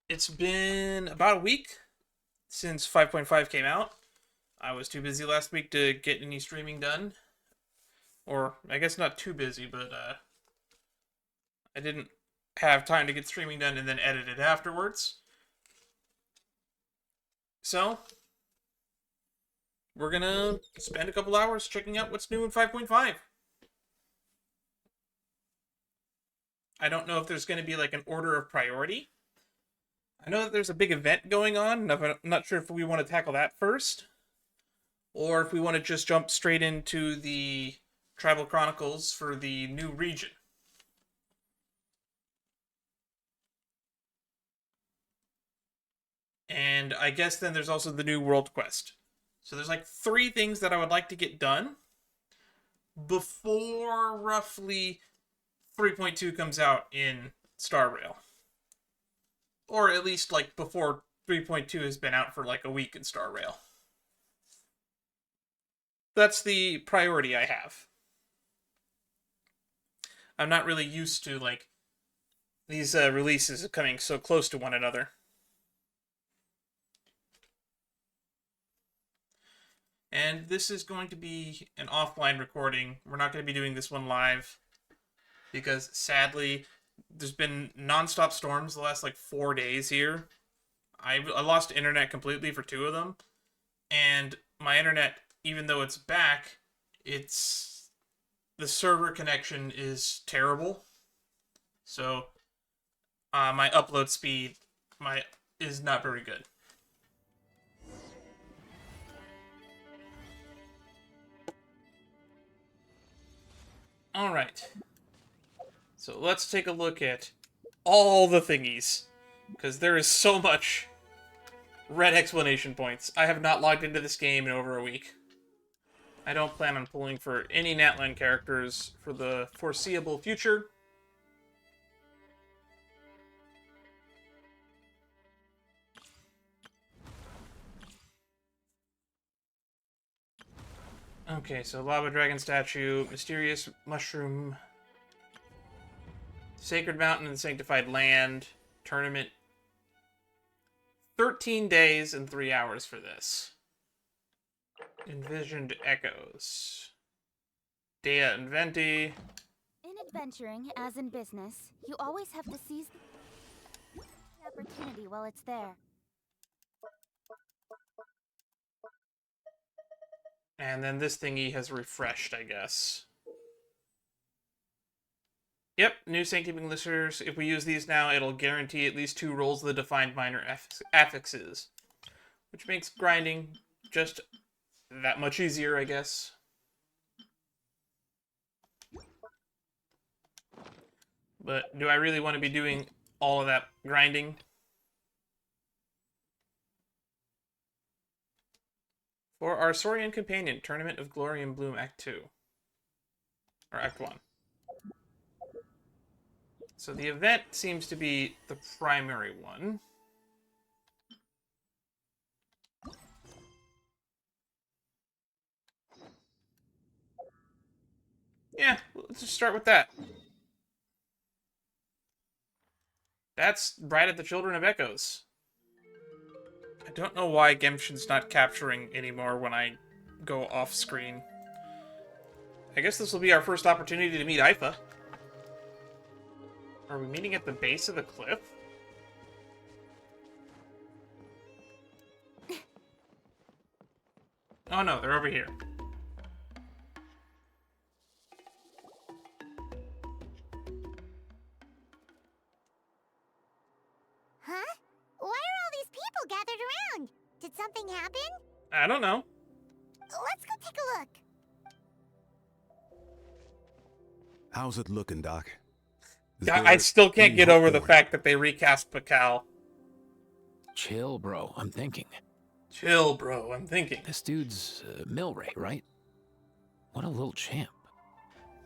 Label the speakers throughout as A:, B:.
A: It's been about a week since 5.5 came out. I was too busy last week to get any streaming done. Or, I guess not too busy, but I didn't have time to get streaming done and then edit it afterwards. So, we're gonna spend a couple hours checking out what's new in 5.5. I don't know if there's going to be like an order of priority. I know that there's a big event going on, and I'm not sure if we want to tackle that first, or if we want to just jump straight into the Tribal Chronicles for the new region. And I guess then there's also the new World Quest. So there's like 3 things that I would like to get done before roughly 3.2 comes out in Star Rail. Or at least like before 3.2 has been out for like a week in Star Rail. That's the priority I have. I'm not really used to like these releases coming so close to one another. And this is going to be an offline recording. We're not going to be doing this one live because sadly there's been non-stop storms the last like 4 days here. I lost internet completely for 2 of them, and my internet, even though it's back, the server connection is terrible. So my upload speed is not very good. All right. So let's take a look at all the thingies, because there is so much red explanation points. I have not logged into this game in over a week. I don't plan on pulling for any Natlan characters for the foreseeable future. Okay, so Lava Dragon Statue, Mysterious Mushroom, Sacred Mountain and Sanctified Land, Tournament. 13 days and 3 hours for this. Envisioned Echoes. Dea and Venti.
B: In adventuring, as in business, you always have to seize the opportunity while it's there.
A: And then this thingy has refreshed, I guess. Yep, new Sanctkeeping listeners. If we use these now, it'll guarantee at least 2 rolls of the defined minor affixes. Which makes grinding just that much easier, I guess. But do I really want to be doing all of that grinding? For Our Saurian Companion, Tournament of Glory and Bloom, Act 2. Or Act 1. So the event seems to be the primary one. Yeah, let's just start with that. That's right at the Children of Echoes. I don't know why Genshin's not capturing anymore when I go off screen. I guess this will be our first opportunity to meet Ifa. Are we meeting at the base of the cliff? Oh no, they're over here.
C: Huh? Why are all these people gathered around? Did something happen?
A: I don't know.
C: Let's go take a look.
D: How's it looking, Doc?
A: I still can't get over the fact that they recast Pakal.
E: Chill, bro. I'm thinking.
A: Chill, bro. I'm thinking.
E: This dude's Milray, right? What a little champ.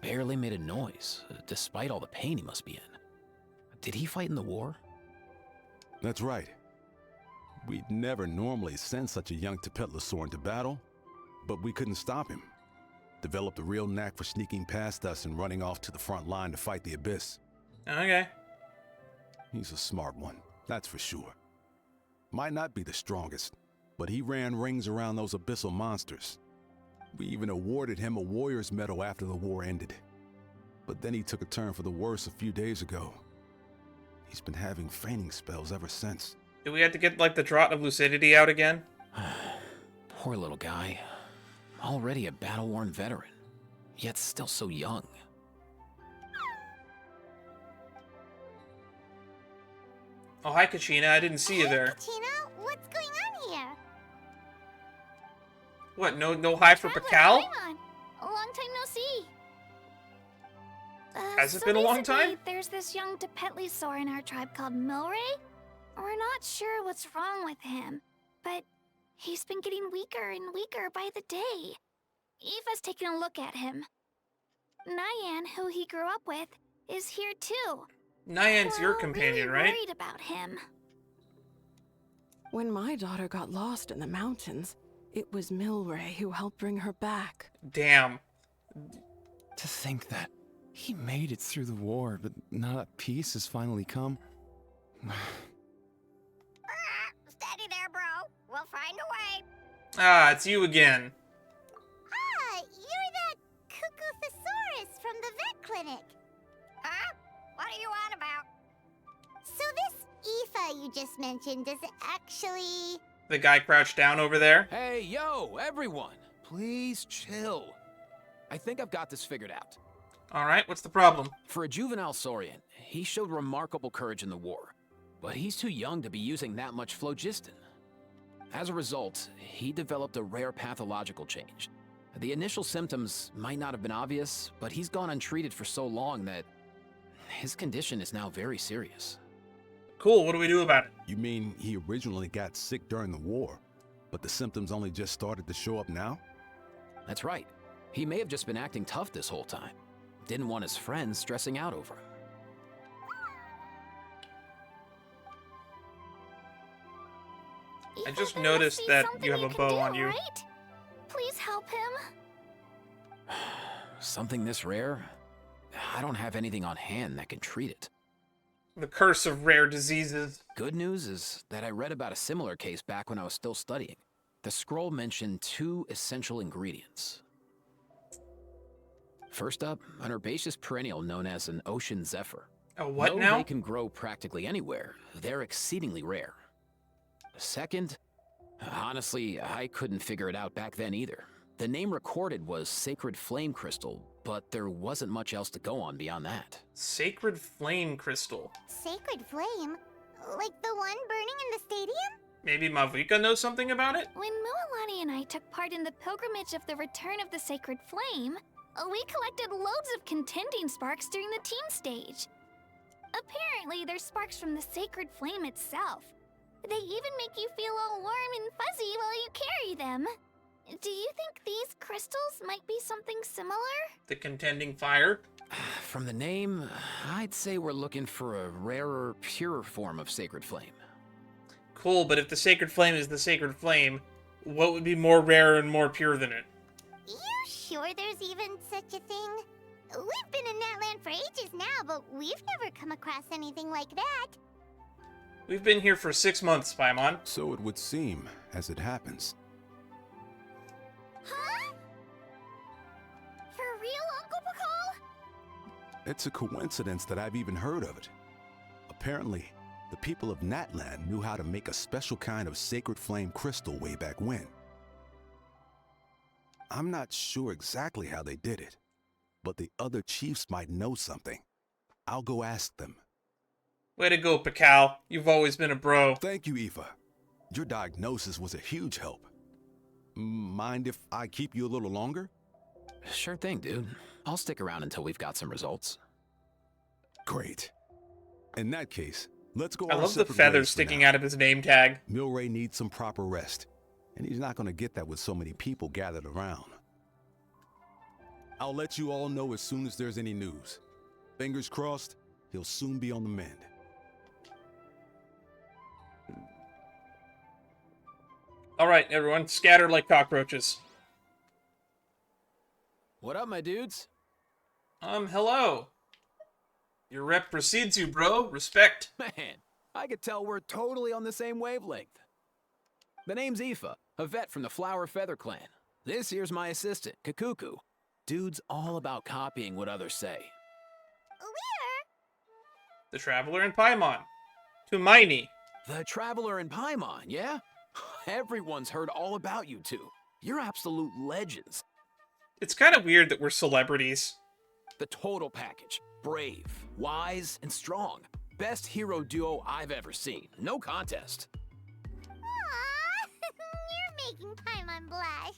E: Barely made a noise, despite all the pain he must be in. Did he fight in the war?
D: That's right. We'd never normally send such a young Tepetlasaur into battle, but we couldn't stop him. Developed a real knack for sneaking past us and running off to the front line to fight the Abyss.
A: Okay.
D: He's a smart one. that's for sure. Might not be the strongest, but he ran rings around those abyssal monsters. We even awarded him a warrior's medal after the war ended. But then he took a turn for the worse a few days ago. He's been having fainting spells ever since.
A: Do we have to get, like, the Draught of Lucidity out again?
E: Poor little guy. Already a battle-worn veteran, yet still so young.
A: Oh, hi, Kachina. I didn't see you there.
C: Katina, what's going on here?
A: What, no hi for
B: Traveler
A: Pakal?
B: Paimon, a long time no see.
A: Has it been a long time?
B: basically, There's this young Tepetli Saur in our tribe called Milray. We're not sure what's wrong with him, but he's been getting weaker and weaker by the day. Eva's taking a look at him. Nyan, who he grew up with, is here too.
A: Nyan's your
B: We're
A: companion,
B: really
A: right?
B: worried about him.
F: When my daughter got lost in the mountains, it was Milray who helped bring her back.
A: Damn.
G: To think that he made it through the war, but now that peace has finally come.
C: Steady there, bro. We'll find a way.
A: Ah, it's you again.
C: Ah, you're that cuckoo thesaurus from the vet clinic. Huh? What are you on about? So this Aoife you just mentioned, does it actually...
A: The guy crouched down over there.
E: Hey, yo, everyone! Please chill. I think I've got this figured out.
A: Alright, what's the problem?
E: For a juvenile Saurian, he showed remarkable courage in the war, but he's too young to be using that much phlogiston. As a result, he developed a rare pathological change. The initial symptoms might not have been obvious, but he's gone untreated for so long that his condition is now very serious.
A: Cool, what do we do about it?
D: You mean he originally got sick during the war, but the symptoms only just started to show up now?
E: That's right. He may have just been acting tough this whole time. Didn't want his friends stressing out over him.
A: I
B: Aoife,
A: just
B: there
A: noticed
B: must be
A: that
B: something
A: you have a
B: can
A: bow
B: do,
A: on you.
B: Right? Please help him.
E: Something this rare? I don't have anything on hand that can treat it.
A: The curse of rare diseases.
E: Good news is that I read about a similar case back when I was still studying. The scroll mentioned 2 essential ingredients. First up, an herbaceous perennial known as an ocean zephyr.
A: A what
E: Though
A: now?
E: they can grow practically anywhere, they're exceedingly rare. Second, honestly, I couldn't figure it out back then either. The name recorded was Sacred Flame Crystal, but there wasn't much else to go on beyond that.
A: Sacred Flame Crystal.
C: Sacred flame? Like the one burning in the stadium?
A: Maybe Mavuika knows something about it?
B: When Mualani and I took part in the pilgrimage of the Return of the Sacred Flame, we collected loads of contending sparks during the team stage. Apparently, they're sparks from the Sacred Flame itself. They even make you feel all warm and fuzzy while you carry them. Do you think these crystals might be something similar?
A: The contending fire?
E: From the name, I'd say we're looking for a rarer, purer form of Sacred Flame.
A: Cool, but if the Sacred Flame is the Sacred Flame, what would be more rare and more pure than it?
C: You sure there's even such a thing? We've been in Natland for ages now, but we've never come across anything like that.
A: We've been here for 6 months, Paimon.
D: So it would seem, as it happens.
C: Huh?
B: For real, Uncle Pakal?
D: It's a coincidence that I've even heard of it. Apparently, the people of Natland knew how to make a special kind of sacred flame crystal way back when. I'm not sure exactly how they did it, but the other chiefs might know something. I'll go ask them.
A: Way to go, Pakal. You've always been a bro.
D: Thank you, Aoife. Your diagnosis was a huge help. Mind if I keep you a little longer?
E: Sure thing, dude. I'll stick around until we've got some results.
D: Great. In that case, let's go
A: I
D: our
A: love the
D: separate
A: feathers
D: ways for
A: sticking
D: now.
A: out of his name tag.
D: Milray needs some proper rest, and he's not going to get that with so many people gathered around. I'll let you all know as soon as there's any news. Fingers crossed, he'll soon be on the mend.
A: Alright, everyone, scatter like cockroaches.
E: What up, my dudes?
A: Hello. Your rep precedes you, bro. Respect.
E: Man, I could tell we're totally on the same wavelength. The name's Aoife, a vet from the Flower Feather clan. This here's my assistant, Kakuku. Dude's all about copying what others say.
A: The Traveler and Paimon. To Miney.
E: The Traveler and Paimon, yeah? Everyone's heard all about you two. You're absolute legends.
A: It's kind of weird that we're celebrities.
E: The total package. Brave, wise, and strong. Best hero duo I've ever seen. No contest.
C: Aww, you're making Paimon blush.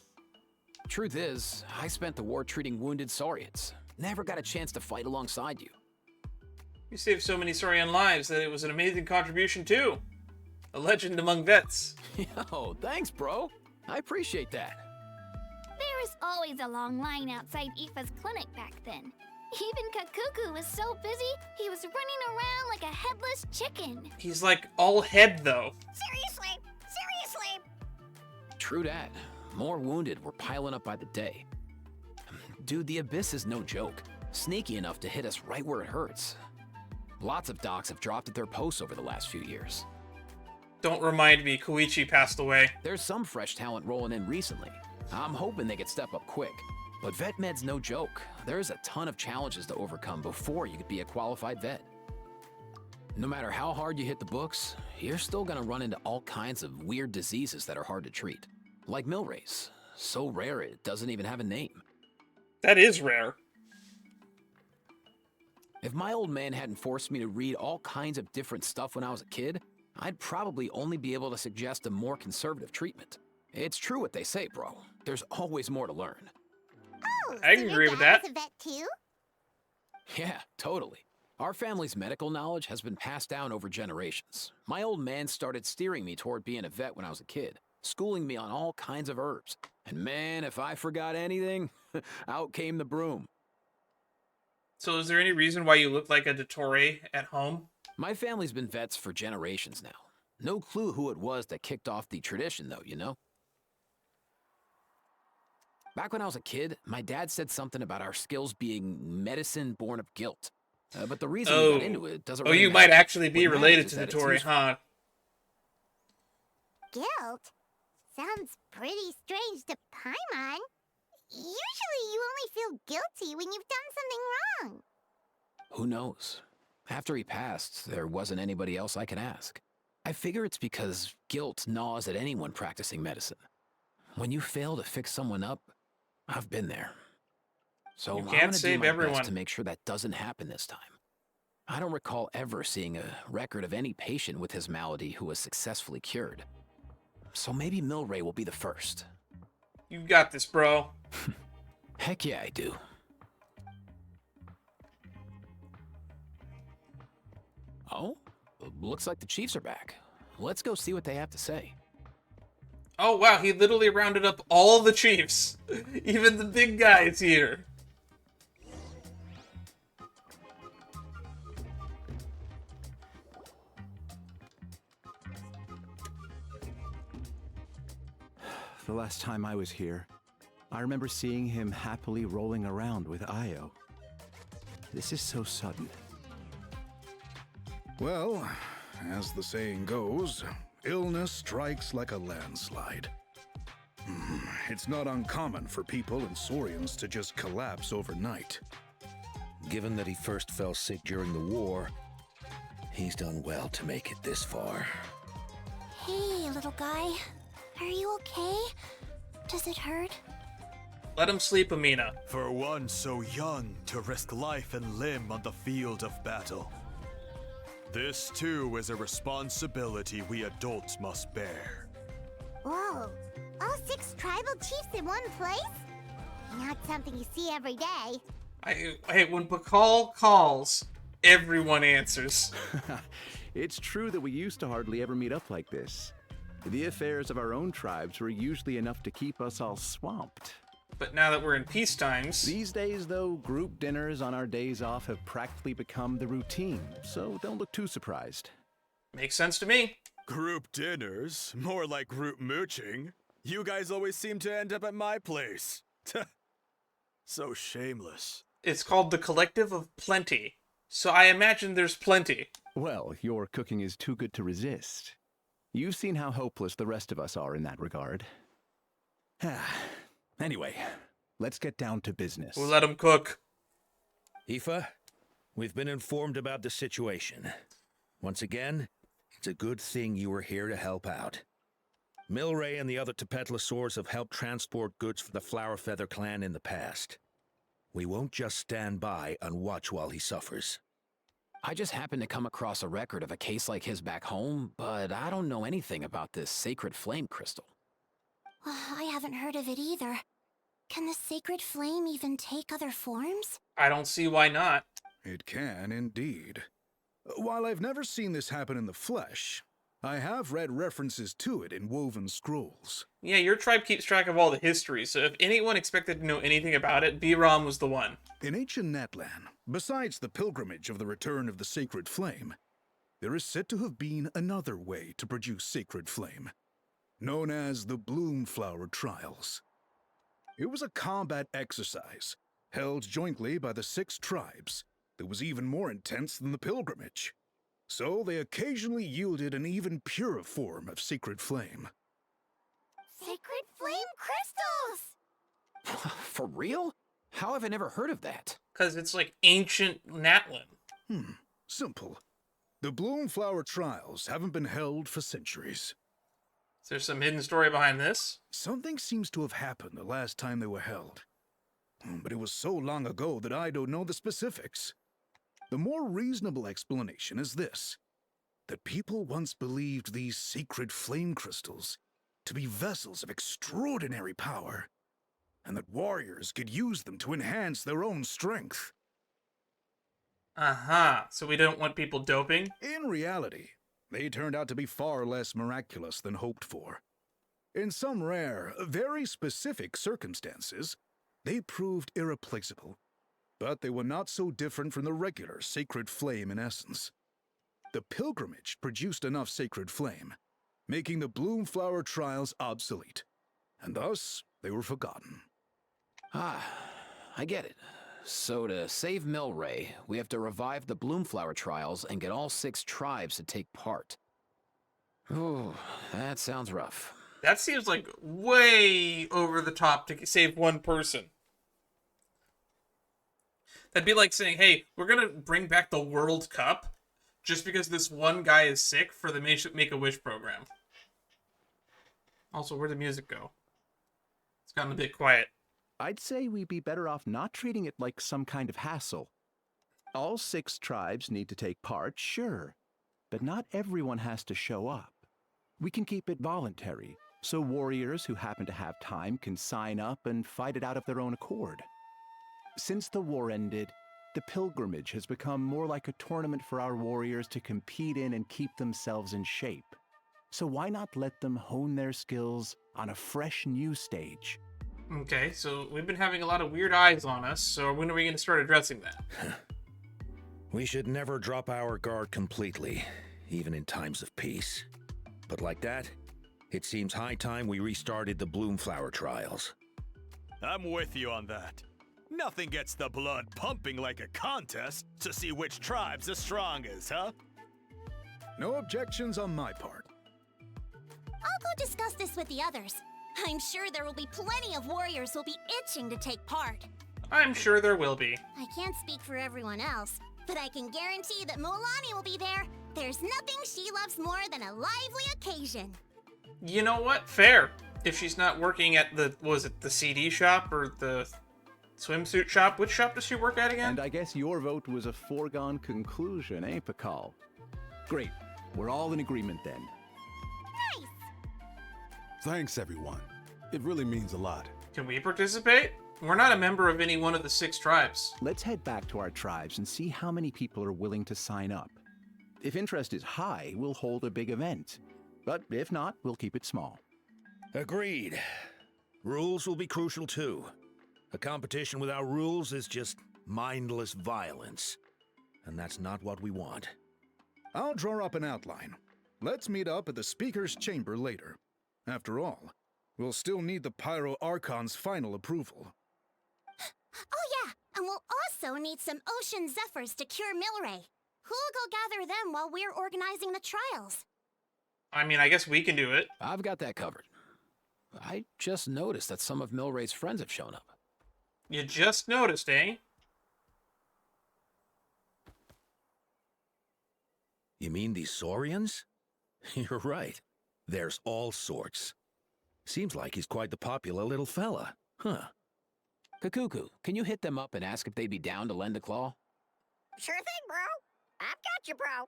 E: Truth is, I spent the war treating wounded Saurians. Never got a chance to fight alongside you.
A: You saved so many Saurian lives that it was an amazing contribution too. A legend among vets.
E: Yo, thanks, bro. I appreciate that.
B: There was always a long line outside Aoife's clinic back then. Even Kakuku was so busy, he was running around like a headless chicken.
A: He's like all head though.
C: Seriously, seriously.
E: True that. More wounded were piling up by the day. Dude, the Abyss is no joke. Sneaky enough to hit us right where it hurts. Lots of docs have dropped at their posts over the last few years.
A: Don't remind me, Koichi passed away.
E: There's some fresh talent rolling in recently. I'm hoping they could step up quick. But vet med's no joke. There's a ton of challenges to overcome before you could be a qualified vet. No matter how hard you hit the books, you're still gonna run into all kinds of weird diseases that are hard to treat. Like Milray's. So rare it doesn't even have a name.
A: That is rare.
E: If my old man hadn't forced me to read all kinds of different stuff when I was a kid, I'd probably only be able to suggest a more conservative treatment. It's true what they say, bro. There's always more to learn.
C: Oh,
A: I
C: so
A: can
C: your
A: agree with
C: dad
A: that.
C: is a vet too?
E: Yeah, totally. Our family's medical knowledge has been passed down over generations. My old man started steering me toward being a vet when I was a kid, schooling me on all kinds of herbs. And man, if I forgot anything, out came the broom.
A: So is there any reason why you look like a Dottore at home?
E: My family's been vets for generations now. No clue who it was that kicked off the tradition, though, you know? Back when I was a kid, my dad said something about our skills being medicine born of guilt. But the reason we got into it doesn't
A: Oh,
E: really
A: you
E: matter.
A: might actually be
E: What
A: related
E: matters
A: to
E: is that it's
A: Dottore,
E: useful.
A: huh?
C: Guilt? Sounds pretty strange to Paimon. Usually you only feel guilty when you've done something wrong.
E: Who knows? After he passed, there wasn't anybody else I could ask. I figure it's because guilt gnaws at anyone practicing medicine. When you fail to fix someone up, I've been there. So
A: You
E: I'm
A: can't
E: gonna
A: save
E: do my
A: everyone.
E: best to make sure that doesn't happen this time. I don't recall ever seeing a record of any patient with his malady who was successfully cured. So maybe Milray will be the first.
A: You got this, bro.
E: Heck yeah, I do. Oh, looks like the Chiefs are back. Let's go see what they have to say.
A: Oh wow, he literally rounded up all the chiefs. Even the big guys here.
H: The last time I was here, I remember seeing him happily rolling around with Io. This is so sudden.
I: Well, as the saying goes, illness strikes like a landslide. It's not uncommon for people and Saurians to just collapse overnight. Given that he first fell sick during the war, he's done well to make it this far.
C: Hey, little guy. Are you okay? Does it hurt?
A: Let him sleep, Amina.
J: For one so young to risk life and limb on the field of battle. This too is a responsibility we adults must bear.
C: Whoa, all 6 tribal chiefs in one place? Not something you see every day.
A: Hey, when Pakal calls, everyone answers.
H: It's true that we used to hardly ever meet up like this. The affairs of our own tribes were usually enough to keep us all swamped.
A: But now that we're in peace times...
H: These days, though, group dinners on our days off have practically become the routine, so don't look too surprised.
A: Makes sense to me.
J: Group dinners? More like group mooching. You guys always seem to end up at my place. So shameless.
A: It's called the Collective of Plenty. So I imagine there's plenty.
H: Well, your cooking is too good to resist. You've seen how hopeless the rest of us are in that regard. Anyway, let's get down to business.
A: We'll let him cook.
K: Aoife, we've been informed about the situation. Once again, it's a good thing you were here to help out. Milray and the other Tepetlosaurs have helped transport goods for the Flower Feather clan in the past. We won't just stand by and watch while he suffers.
E: I just happened to come across a record of a case like his back home, but I don't know anything about this sacred flame crystal.
C: I haven't heard of it either. Can the sacred flame even take other forms?
A: I don't see why not.
I: It can, indeed. While I've never seen this happen in the flesh, I have read references to it in woven scrolls.
A: Yeah, your tribe keeps track of all the history, so if anyone expected to know anything about it, B-Rom was the one.
I: In ancient Netland, besides the pilgrimage of the return of the sacred flame, there is said to have been another way to produce sacred flame, known as the Bloomflower Trials. It was a combat exercise, held jointly by the 6 tribes, that was even more intense than the pilgrimage. So they occasionally yielded an even purer form of sacred flame.
C: Sacred flame crystals!
E: For real? How have I never heard of that?
A: Because it's like ancient Natlan.
I: Simple. The Bloomflower Trials haven't been held for centuries.
A: Is there some hidden story behind this?
I: Something seems to have happened the last time they were held. But it was so long ago that I don't know the specifics. The more reasonable explanation is this: that people once believed these sacred flame crystals to be vessels of extraordinary power, and that warriors could use them to enhance their own strength.
A: So we don't want people doping?
I: In reality, they turned out to be far less miraculous than hoped for. In some rare, very specific circumstances, they proved irreplaceable. But they were not so different from the regular sacred flame in essence. The pilgrimage produced enough sacred flame, making the Bloomflower Trials obsolete, and thus they were forgotten.
E: I get it. So to save Milray, we have to revive the Bloomflower Trials and get all 6 tribes to take part. Ooh, that sounds rough.
A: That seems like way over the top to save one person. That'd be like saying, hey, we're going to bring back the World Cup just because this one guy is sick for the Make-A-Wish program. Also, where'd the music go? It's gotten a bit quiet.
H: I'd say we'd be better off not treating it like some kind of hassle. All 6 tribes need to take part, sure, but not everyone has to show up. We can keep it voluntary, so warriors who happen to have time can sign up and fight it out of their own accord. Since the war ended, the pilgrimage has become more like a tournament for our warriors to compete in and keep themselves in shape. So why not let them hone their skills on a fresh new stage?
A: Okay, so we've been having a lot of weird eyes on us, so when are we going to start addressing that?
K: We should never drop our guard completely, even in times of peace. But like that, it seems high time we restarted the Bloomflower Trials.
J: I'm with you on that. Nothing gets the blood pumping like a contest to see which tribe's the strongest, huh?
I: No objections on my part.
C: I'll go discuss this with the others. I'm sure there will be plenty of warriors who'll be itching to take part.
A: I'm sure there will be.
C: I can't speak for everyone else, but I can guarantee that Molani will be there. There's nothing she loves more than a lively occasion.
A: You know what? Fair. If she's not working at the, what was it, the CD shop or the swimsuit shop? Which shop does she work at again?
H: And I guess your vote was a foregone conclusion, eh, Pakal? Great. We're all in agreement then.
C: Nice!
D: Thanks, everyone. It really means a lot.
A: Can we participate? We're not a member of any one of the 6 tribes.
H: Let's head back to our tribes and see how many people are willing to sign up. If interest is high, we'll hold a big event. But if not, we'll keep it small.
K: Agreed. Rules will be crucial too. A competition without rules is just mindless violence. And that's not what we want.
I: I'll draw up an outline. Let's meet up at the Speaker's Chamber later. After all, we'll still need the Pyro Archon's final approval.
C: Oh yeah, and we'll also need some Ocean Zephyrs to cure Milray. Who'll go gather them while we're organizing the trials?
A: I mean, I guess we can do it.
E: I've got that covered. I just noticed that some of Milray's friends have shown up.
A: You just noticed, eh?
K: You mean these Saurians? You're right. There's all sorts. Seems like he's quite the popular little fella. Huh.
E: Kakuku, can you hit them up and ask if they'd be down to lend a claw?
C: Sure thing, bro. I've got you, bro.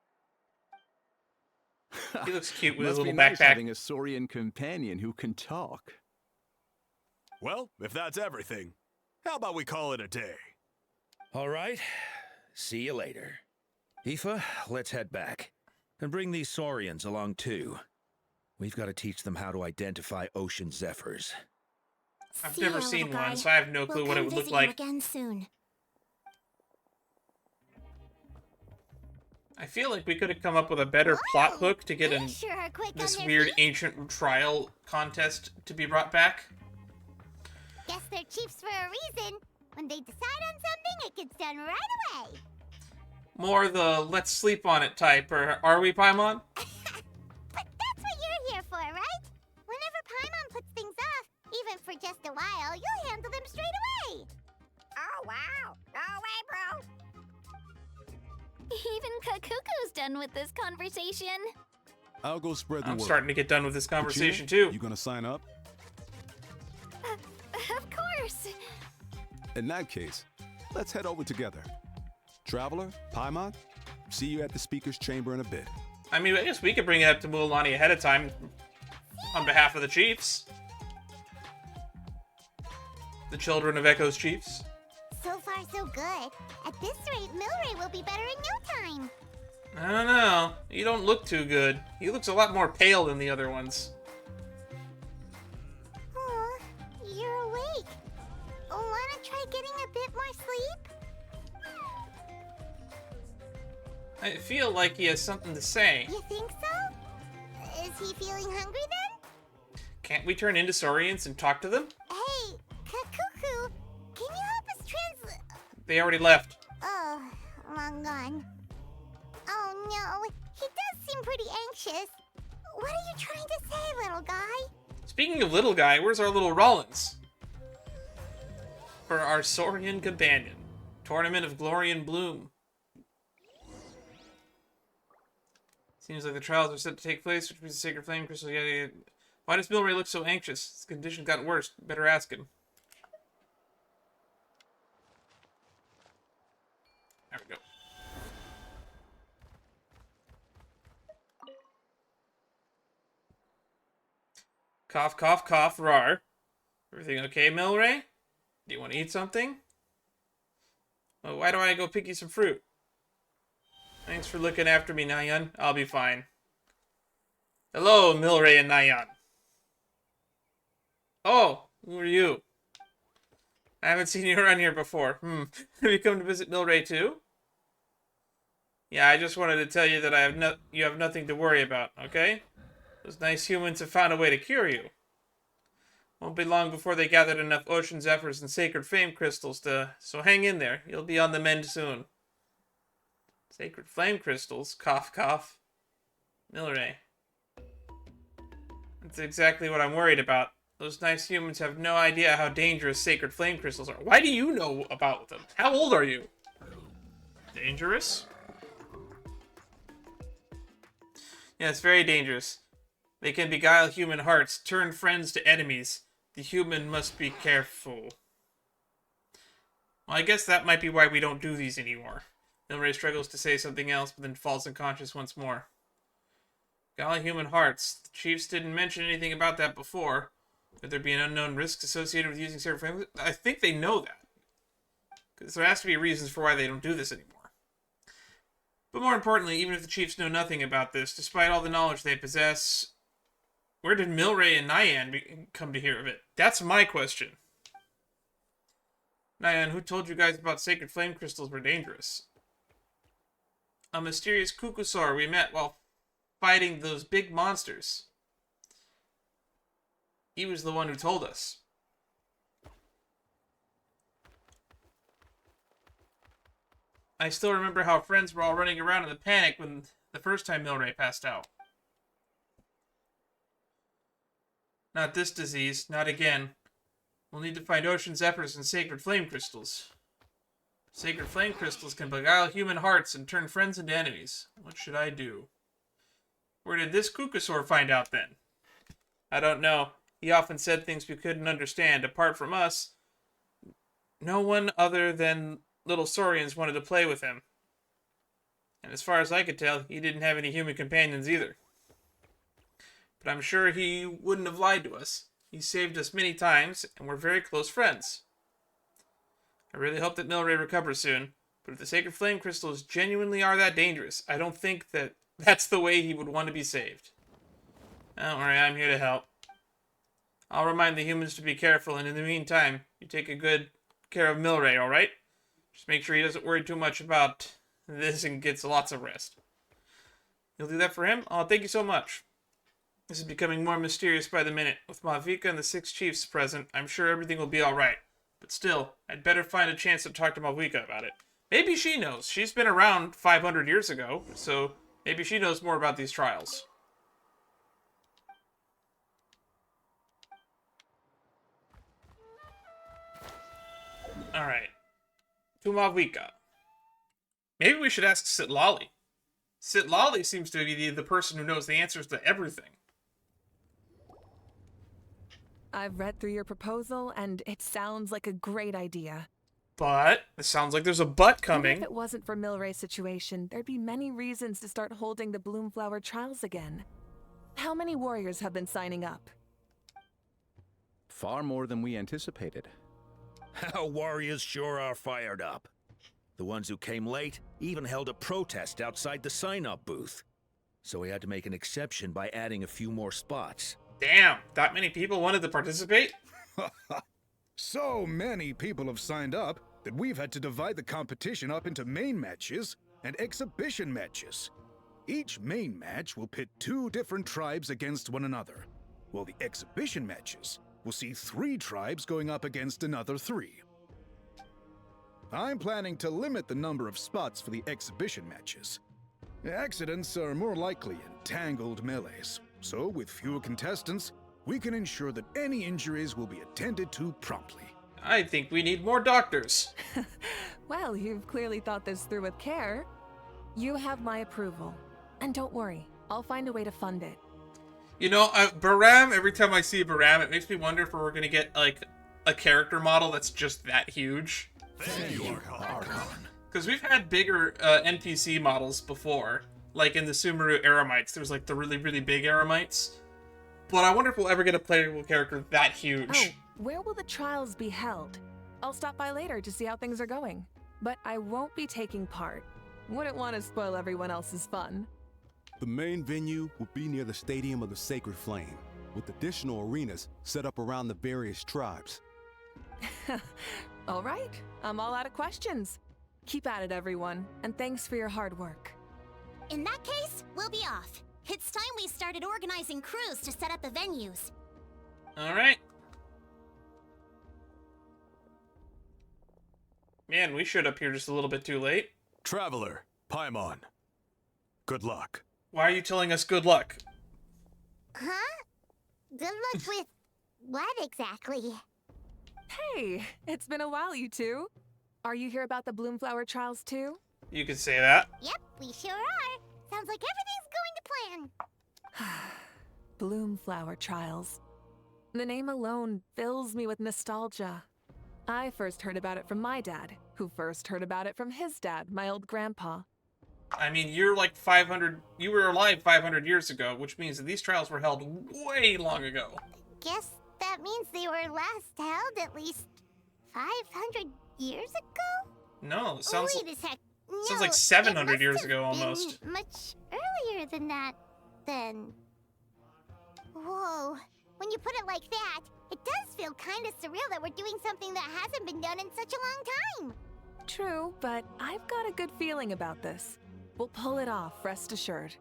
A: He looks cute with
H: Must
A: his little
H: be nice
A: backpack.
H: having a Saurian companion who can talk.
J: Well, if that's everything, how about we call it a day?
K: All right. See you later. Aoife, let's head back. And bring these Saurians along too. We've got to teach them how to identify ocean zephyrs.
A: I've
C: See
A: never
C: ya,
A: seen
C: little
A: one,
C: guy.
A: so I have no clue
C: We'll
A: what it
C: come
A: would look
C: visit you
A: like.
C: again soon.
A: I feel like we could have come up with a better plot hook to get
C: They
A: in
C: sure are quick on
A: this
C: their
A: weird
C: feet.
A: ancient trial contest to be brought back.
C: Guess they're chiefs for a reason. When they decide on something, it gets done right away.
A: More the let's sleep on it type, or are we, Paimon?
C: But that's what you're here for, right? Whenever Paimon puts things off, even for just a while, you'll handle them straight away. Oh, wow. No way, bro.
B: Even Kakuku's done with this conversation.
D: I'll go spread the
A: I'm
D: word.
A: starting to get done with this conversation,
D: Kuchina,
A: too.
D: You gonna sign up?
B: Of course.
D: In that case, let's head over together. Traveler, Paimon, see you at the speaker's chamber in a bit.
A: I mean, I guess we could bring it up to Mualani ahead of time on behalf of the chiefs. The children of Echo's chiefs.
C: So far, so good. At this rate, Milray will be better in no time.
A: I don't know. You don't look too good. He looks a lot more pale than the other ones.
C: Aw, you're awake. Wanna try getting a bit more sleep?
A: I feel like he has something to say.
C: You think so? Is he feeling hungry then?
A: Can't we turn into Saurians and talk to them?
C: Hey, Kakuku, can you help us translate?
A: They already left.
C: Oh, long gone. Oh no, he does seem pretty anxious. What are you trying to say, little guy?
A: Speaking of little guy, where's our little Rollins? For our Saurian Companion. Tournament of Glory and Bloom. Seems like the trials are set to take place, which means the Sacred Flame Crystal. Yeah. Why does Milray look so anxious? His condition's gotten worse. Better ask him. There we go. Cough, cough, cough, rar. Everything okay, Milray? Do you want to eat something? Well, why don't I go pick you some fruit? Thanks for looking after me, Nayan. I'll be fine. Hello, Milray and Nayan. Oh, who are you? I haven't seen you around here before. Have you come to visit Milray too? Yeah, I just wanted to tell you that you have nothing to worry about, okay? Those nice humans have found a way to cure you. Won't be long before they gathered enough ocean zephyrs and sacred flame crystals so hang in there. You'll be on the mend soon. Sacred flame crystals? Cough, cough. Milray. That's exactly what I'm worried about. Those nice humans have no idea how dangerous sacred flame crystals are. Why do you know about them? How old are you? Dangerous? Yeah, it's very dangerous. They can beguile human hearts, turn friends to enemies. The human must be careful. Well, I guess that might be why we don't do these anymore. Milray struggles to say something else, but then falls unconscious once more. Golly human hearts. The chiefs didn't mention anything about that before. Could there be an unknown risk associated with using sacred flames? I think they know that. Because there has to be reasons for why they don't do this anymore. But more importantly, even if the chiefs know nothing about this, despite all the knowledge they possess, where did Milray and Nayan come to hear of it? That's my question. Nayan, who told you guys about sacred flame crystals were dangerous? A mysterious Kukusaur we met while fighting those big monsters. He was the one who told us. I still remember how friends were all running around in the panic when the first time Milray passed out. Not this disease, not again. We'll need to find ocean zephyrs and sacred flame crystals. Sacred flame crystals can beguile human hearts and turn friends into enemies. What should I do? Where did this Kukasaur find out then? I don't know. He often said things we couldn't understand. Apart from us, no one other than little Saurians wanted to play with him. And as far as I could tell, he didn't have any human companions either. But I'm sure he wouldn't have lied to us. He saved us many times, and we're very close friends. I really hope that Milray recovers soon, but if the sacred flame crystals genuinely are that dangerous, I don't think that that's the way he would want to be saved. Don't worry, I'm here to help. I'll remind the humans to be careful, and in the meantime, you take a good care of Milray, alright? Just make sure he doesn't worry too much about this and gets lots of rest. You'll do that for him? Oh, thank you so much. This is becoming more mysterious by the minute. With Mavica and the 6 chiefs present, I'm sure everything will be alright. But still, I'd better find a chance to talk to Mavica about it. Maybe she knows. She's been around 500 years ago, so maybe she knows more about these trials. Alright. To Mavica. Maybe we should ask Sitlali. Sitlali seems to be the person who knows the answers to everything.
F: I've read through your proposal, and it sounds like a great idea.
A: But it sounds like there's a but coming.
F: Even if it wasn't for Milray's situation, there'd be many reasons to start holding the Bloomflower Trials again. How many warriors have been signing up?
H: Far more than we anticipated.
K: Our warriors sure are fired up. The ones who came late even held a protest outside the sign-up booth. So we had to make an exception by adding a few more spots.
A: Damn, that many people wanted to participate?
I: So many people have signed up that we've had to divide the competition up into main matches and exhibition matches. Each main match will pit 2 different tribes against one another, while the exhibition matches will see 3 tribes going up against another 3. I'm planning to limit the number of spots for the exhibition matches. Accidents are more likely in tangled melees, so with fewer contestants, we can ensure that any injuries will be attended to promptly.
A: I think we need more doctors.
F: Well, you've clearly thought this through with care. You have my approval. And don't worry, I'll find a way to fund it.
A: You know, Baram, every time I see Baram, it makes me wonder if we're gonna get, like, a character model that's just that huge.
J: Thank you, Archon.
A: Because we've had bigger NPC models before. Like in the Sumeru Eremites, there's like the really, really big Eremites. But I wonder if we'll ever get a playable character that huge.
F: Oh, where will the trials be held? I'll stop by later to see how things are going. But I won't be taking part. Wouldn't want to spoil everyone else's fun.
D: The main venue will be near the Stadium of the Sacred Flame, with additional arenas set up around the various tribes.
F: All right, I'm all out of questions. Keep at it, everyone, and thanks for your hard work.
C: In that case, we'll be off. It's time we started organizing crews to set up the venues.
A: Alright. Man, we showed up here just a little bit too late.
J: Traveler, Paimon. Good luck.
A: Why are you telling us good luck?
C: Huh? Good luck with what exactly?
F: Hey, it's been a while, you two. Are you here about the Bloomflower Trials too?
A: You could say that.
C: Yep, we sure are. Sounds like everything's going to plan.
F: Bloomflower Trials. The name alone fills me with nostalgia. I first heard about it from my dad, who first heard about it from his dad, my old grandpa.
A: I mean, you're like 500... You were alive 500 years ago, which means that these trials were held way long ago.
C: Guess that means they were last held at least 500 years ago?
A: No, it sounds...
C: Wait a sec.
A: Sounds
C: No,
A: like 700
C: it
A: years
C: must
A: ago,
C: have been
A: almost.
C: Much earlier than that, then. Whoa. When you put it like that, it does feel kind of surreal that we're doing something that hasn't been done in such a long time.
F: True, but I've got a good feeling about this. We'll pull it off, rest assured.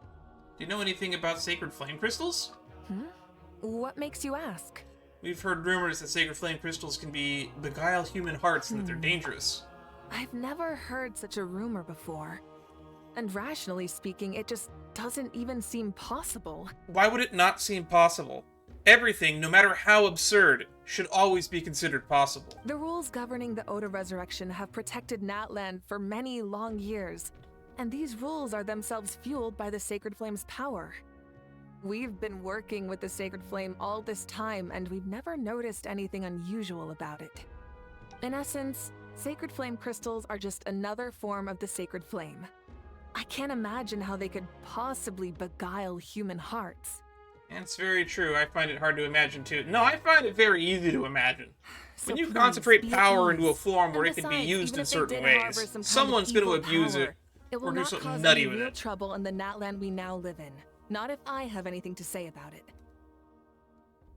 A: Do you know anything about sacred flame crystals?
F: What makes you ask?
A: We've heard rumors that sacred flame crystals can beguile human hearts and that they're dangerous.
F: I've never heard such a rumor before. And rationally speaking, it just doesn't even seem possible.
A: Why would it not seem possible? Everything, no matter how absurd, should always be considered possible.
F: The rules governing the Oda Resurrection have protected Natland for many long years, and these rules are themselves fueled by the Sacred Flame's power. We've been working with the Sacred Flame all this time, and we've never noticed anything unusual about it. In essence, Sacred Flame crystals are just another form of the Sacred Flame. I can't imagine how they could possibly beguile human hearts.
A: That's very true. I find it hard to imagine, too. No, I find it very easy to imagine.
F: So
A: When you
F: please,
A: concentrate
F: be
A: power
F: at
A: into a
F: peace.
A: form where
F: And
A: it can be
F: besides,
A: used
F: even
A: in
F: if they
A: certain
F: did harbor
A: ways,
F: some kind of
A: someone's going to
F: evil
A: abuse
F: power,
A: it
F: it will
A: or do
F: not
A: something
F: cause
A: nutty
F: any
A: with
F: real
A: it.
F: trouble in the Natland we now live in. Not if I have anything to say about it.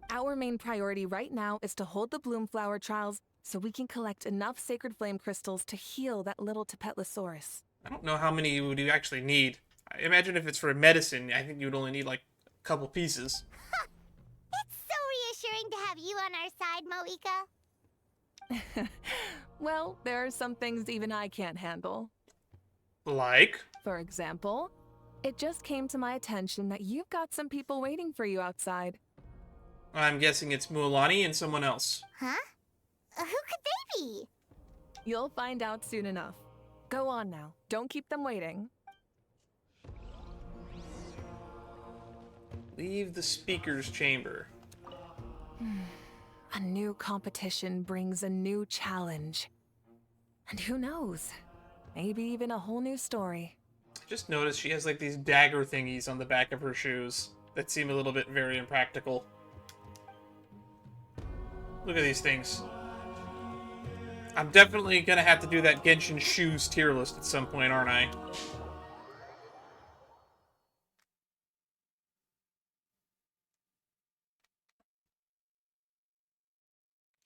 F: Our main priority right now is to hold the Bloomflower Trials so we can collect enough Sacred Flame crystals to heal that little Tapetlosaurus.
A: I don't know how many you would actually need. I imagine if it's for medicine, I think you would only need like a couple pieces.
C: It's so reassuring to have you on our side, Moika.
F: Well, there are some things even I can't handle.
A: Like?
F: For example, it just came to my attention that you've got some people waiting for you outside.
A: I'm guessing it's Mualani and someone else.
C: Huh? Who could they be?
F: You'll find out soon enough. Go on now. Don't keep them waiting.
A: Leave the speaker's chamber.
F: A new competition brings a new challenge. And who knows? Maybe even a whole new story.
A: I just noticed she has like these dagger thingies on the back of her shoes that seem a little bit very impractical. Look at these things. I'm definitely gonna have to do that Genshin shoes tier list at some point, aren't I?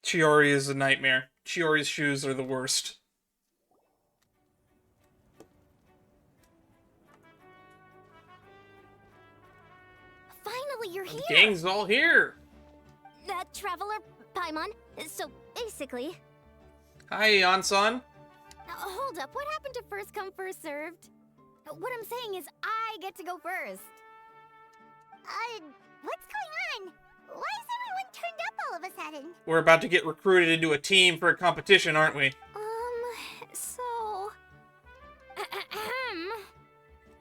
A: Chiori is a nightmare. Chiori's shoes are the worst.
B: Finally, you're here!
A: The gang's all here!
B: That traveler, Paimon. So, basically...
A: Hi, Ansan.
B: hold up, what happened to first come, first served? What I'm saying is, I get to go first.
C: What's going on? Why is everyone turned up all of a sudden?
A: We're about to get recruited into a team for a competition, aren't we?
B: So...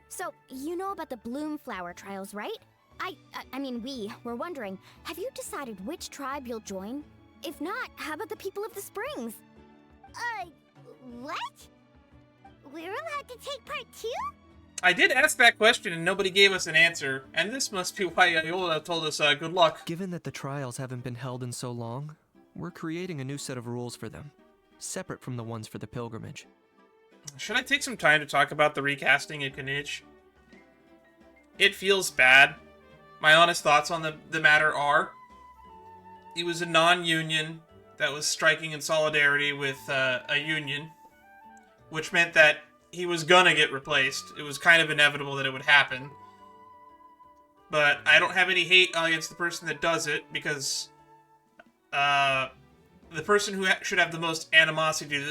B: So, you know about the Bloomflower Trials, right? I mean, we were wondering, have you decided which tribe you'll join? If not, how about the people of the Springs?
C: What? We're allowed to take part too?
A: I did ask that question and nobody gave us an answer, and this must be why Iola told us good luck.
L: Given that the trials haven't been held in so long, we're creating a new set of rules for them, separate from the ones for the pilgrimage.
A: Should I take some time to talk about the recasting of Kinich? It feels bad. My honest thoughts on the matter are, he was a non-union that was striking in solidarity with a union, which meant that he was gonna get replaced. It was kind of inevitable that it would happen. But I don't have any hate against the person that does it, because the person who should have the most animosity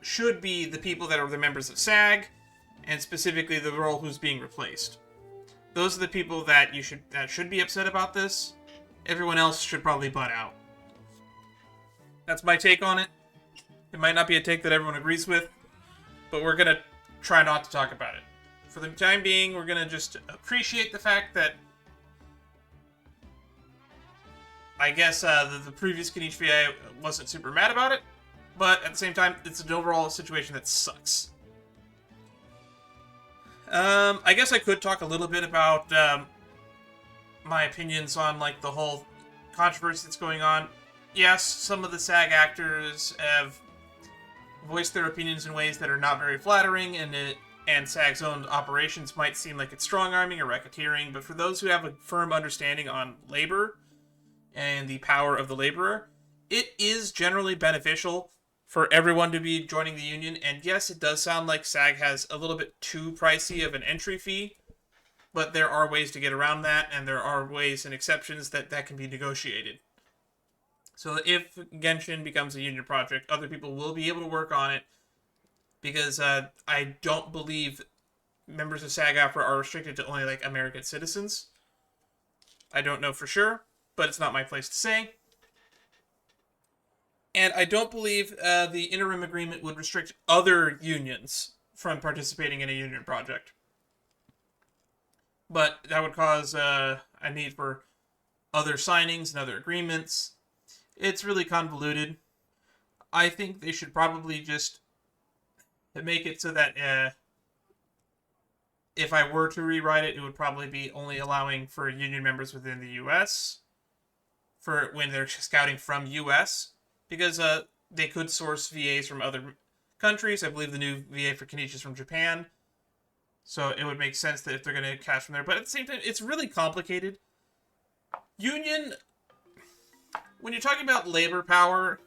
A: should be the people that are the members of SAG, and specifically the role who's being replaced. Those are the people that should be upset about this. Everyone else should probably butt out. That's my take on it. It might not be a take that everyone agrees with, but we're gonna try not to talk about it. For the time being, we're gonna just appreciate the fact that I guess the previous Kinich VA wasn't super mad about it, but at the same time, it's an overall situation that sucks. I guess I could talk a little bit about my opinions on like the whole controversy that's going on. Yes, some of the SAG actors have voiced their opinions in ways that are not very flattering, and SAG's own operations might seem like it's strong-arming or racketeering, but for those who have a firm understanding on labor and the power of the laborer, it is generally beneficial for everyone to be joining the union, and yes, it does sound like SAG has a little bit too pricey of an entry fee, but there are ways to get around that, and there are ways and exceptions that can be negotiated. So if Genshin becomes a union project, other people will be able to work on it because I don't believe members of SAG-AFTRA are restricted to only like American citizens. I don't know for sure, but it's not my place to say. And I don't believe the interim agreement would restrict other unions from participating in a union project. But that would cause a need for other signings and other agreements. It's really convoluted. I think they should probably just make it so that if I were to rewrite it, it would probably be only allowing for union members within the U.S. for when they're scouting from U.S. because they could source VAs from other countries. I believe the new VA for Kenichi is from Japan. So it would make sense that if they're going to cast from there. But at the same time, it's really complicated. Union, when you're talking about labor power,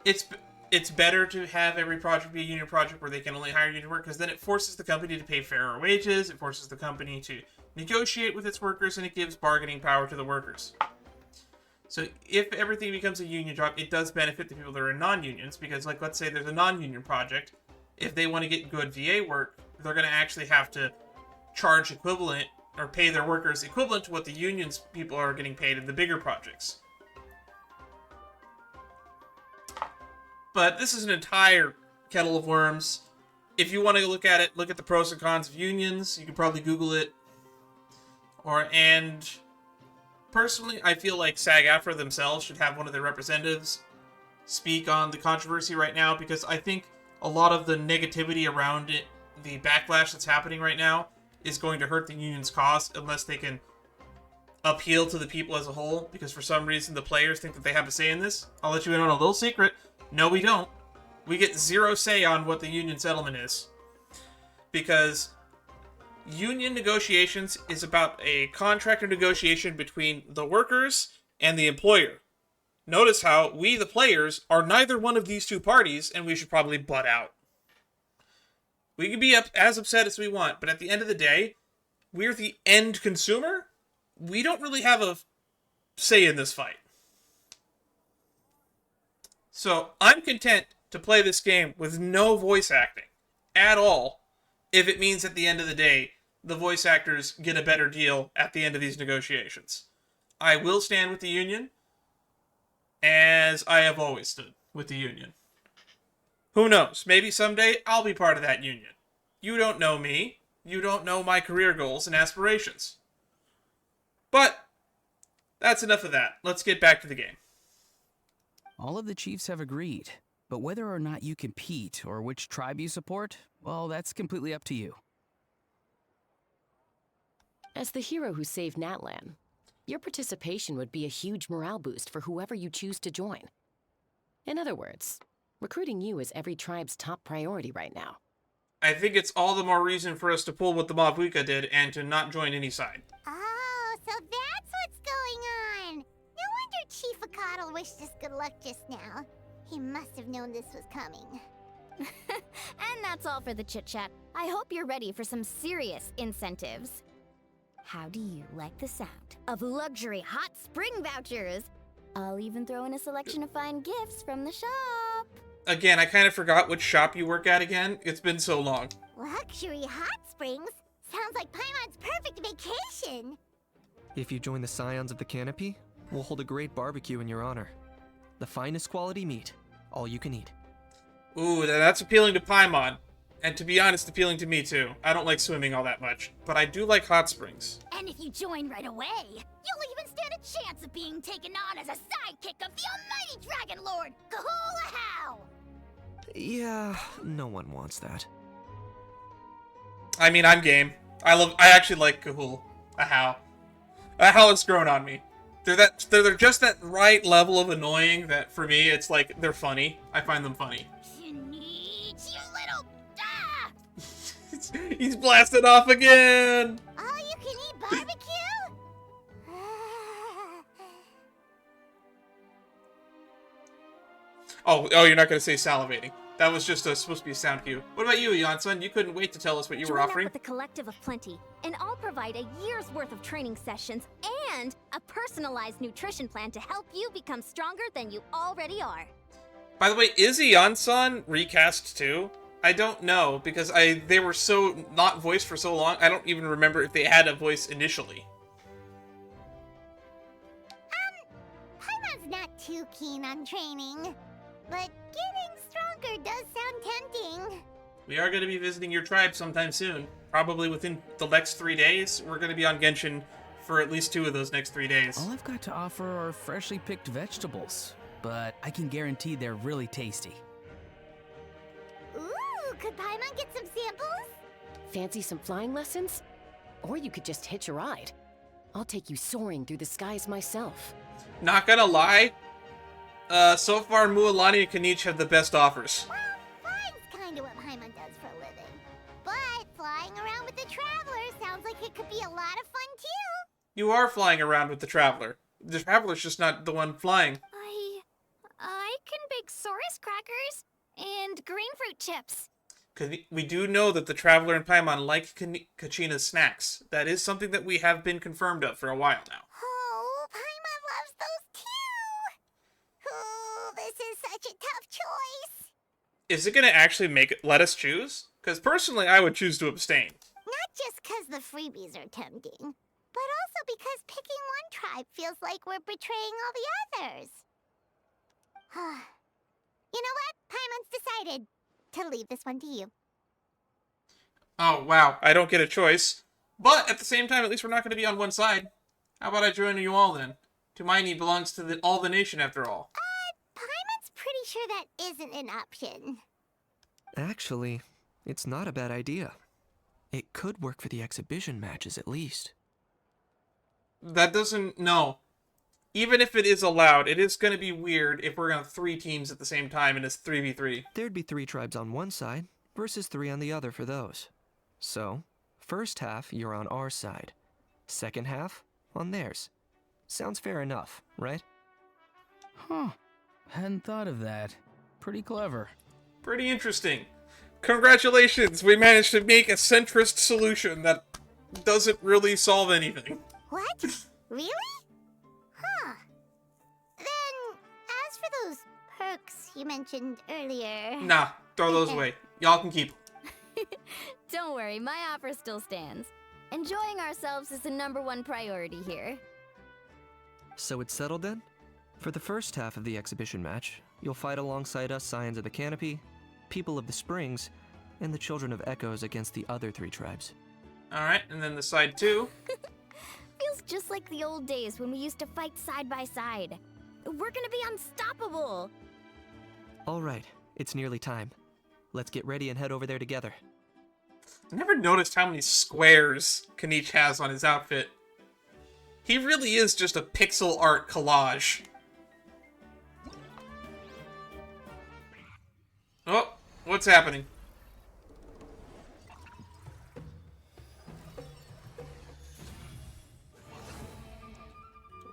A: it's better to have every project be a union project where they can only hire union work, because then it forces the company to pay fairer wages, it forces the company to negotiate with its workers, and it gives bargaining power to the workers. So if everything becomes a union job, it does benefit the people that are in non-unions, because like let's say there's a non-union project, if they want to get good VA work, they're going to actually have to charge equivalent or pay their workers equivalent to what the unions people are getting paid in the bigger projects. But this is an entire kettle of worms. If you want to look at it, look at the pros and cons of unions. You can probably Google it. And personally, I feel like SAG-AFTRA themselves should have one of their representatives speak on the controversy right now, because I think a lot of the negativity around it, the backlash that's happening right now, is going to hurt the union's cause unless they can appeal to the people as a whole, because for some reason the players think that they have a say in this. I'll let you in on a little secret. No, we don't. We get zero say on what the union settlement is. Because union negotiations is about a contract or negotiation between the workers and the employer. Notice how we, the players, are neither one of these two parties, and we should probably butt out. We can be as upset as we want, but at the end of the day, we're the end consumer. We don't really have a say in this fight. So I'm content to play this game with no voice acting at all, if it means at the end of the day, the voice actors get a better deal at the end of these negotiations. I will stand with the union, as I have always stood with the union. Who knows? Maybe someday I'll be part of that union. You don't know me. You don't know my career goals and aspirations. But that's enough of that. Let's get back to the game.
E: All of the chiefs have agreed, but whether or not you compete or which tribe you support, well, that's completely up to you.
M: As the hero who saved Natlan, your participation would be a huge morale boost for whoever you choose to join. In other words, recruiting you is every tribe's top priority right now.
A: I think it's all the more reason for us to pull what the Mavuika did and to not join any side.
C: Oh, so that's what's going on. No wonder Chief Akatl wished us good luck just now. He must have known this was coming.
B: And that's all for the chit-chat. I hope you're ready for some serious incentives. How do you like the sound of luxury hot spring vouchers? I'll even throw in a selection of fine gifts from the shop.
A: Again, I kind of forgot which shop you work at again. It's been so long.
C: Luxury hot springs? Sounds like Paimon's perfect vacation.
L: If you join the Scions of the Canopy, we'll hold a great barbecue in your honor. The finest quality meat, all you can eat.
A: Ooh, that's appealing to Paimon. And to be honest, appealing to me too. I don't like swimming all that much, but I do like hot springs.
B: And if you join right away, you'll even stand a chance of being taken on as a sidekick of the almighty Dragon Lord, Kahula How!
L: Yeah, no one wants that.
A: I mean, I'm game. I actually like Kahul. Ahau. Ahau has grown on me. They're just that right level of annoying that for me, it's like, they're funny. I find them funny. He's blasted off again!
C: All you can eat barbecue?
A: Oh, you're not gonna say salivating. That was just supposed to be a sound cue. What about you, Yansun? You couldn't wait to tell us what you were offering?
B: Join up with the Collective of Plenty, and I'll provide a year's worth of training sessions and a personalized nutrition plan to help you become stronger than you already are.
A: By the way, is Iansan recast too? I don't know, because they were so not voiced for so long, I don't even remember if they had a voice initially.
C: Paimon's not too keen on training, but getting stronger does sound tempting.
A: We are going to be visiting your tribe sometime soon. Probably within the next 3 days. We're going to be on Genshin for at least 2 of those next 3 days.
N: All I've got to offer are freshly picked vegetables, but I can guarantee they're really tasty.
C: Ooh, could Paimon get some samples?
M: Fancy some flying lessons? Or you could just hitch a ride. I'll take you soaring through the skies myself.
A: Not gonna lie, so far Mualani and Kanich have the best offers.
C: Well, flying's kind of what Paimon does for a living. But flying around with the Traveler sounds like it could be a lot of fun too.
A: You are flying around with the Traveler. The Traveler's just not the one flying.
B: I can bake Saurus crackers and green fruit chips.
A: We do know that the Traveler and Paimon like Kachina's snacks. That is something that we have been confirmed of for a while now.
C: Oh, Paimon loves those too. Oh, this is such a tough choice.
A: Is it going to actually let us choose? Because personally, I would choose to abstain.
C: Not just because the freebies are tempting, but also because picking one tribe feels like we're betraying all the others. You know what? Paimon's decided to leave this one to you.
A: Oh, wow. I don't get a choice. But at the same time, at least we're not going to be on one side. How about I join you all then? Tumaini belongs to all the nation after all.
C: Paimon's pretty sure that isn't an option.
L: Actually, it's not a bad idea. It could work for the exhibition matches at least.
A: That doesn't... No. Even if it is allowed, it is going to be weird if we're going to have 3 teams at the same time and it's 3v3.
L: There'd be 3 tribes on one side versus 3 on the other for those. So, first half, you're on our side. Second half, on theirs. Sounds fair enough, right?
N: Huh. Hadn't thought of that. Pretty clever.
A: Pretty interesting. Congratulations! We managed to make a centrist solution that doesn't really solve anything.
C: What? Really? Huh. Then, as for those perks you mentioned earlier...
A: Nah, throw those away. Y'all can keep them.
O: Don't worry, my offer still stands. Enjoying ourselves is the #1 priority here.
L: So it's settled then? For the first half of the exhibition match, you'll fight alongside us Scions of the Canopy, People of the Springs, and the Children of Echoes against the other 3 tribes.
A: Alright, and then the side 2.
O: Feels just like the old days when we used to fight side by side. We're gonna be unstoppable!
L: Alright, it's nearly time. Let's get ready and head over there together.
A: I never noticed how many squares Kanich has on his outfit. He really is just a pixel art collage. Oh, what's happening?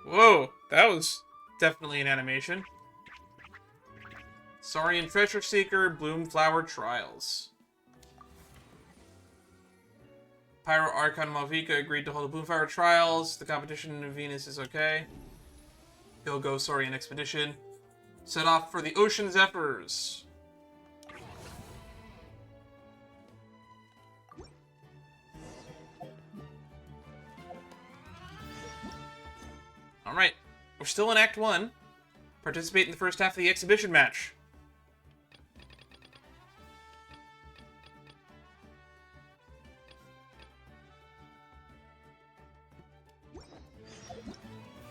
A: Whoa, that was definitely an animation. Saurian Treasure Seeker, Bloomflower Trials. Pyro Archon Malvika agreed to hold the Bloomflower Trials. The competition in Venus is okay. Go Saurian Expedition. Set off for the Ocean Zephyrs. Alright, we're still in Act 1. Participate in the first half of the exhibition match.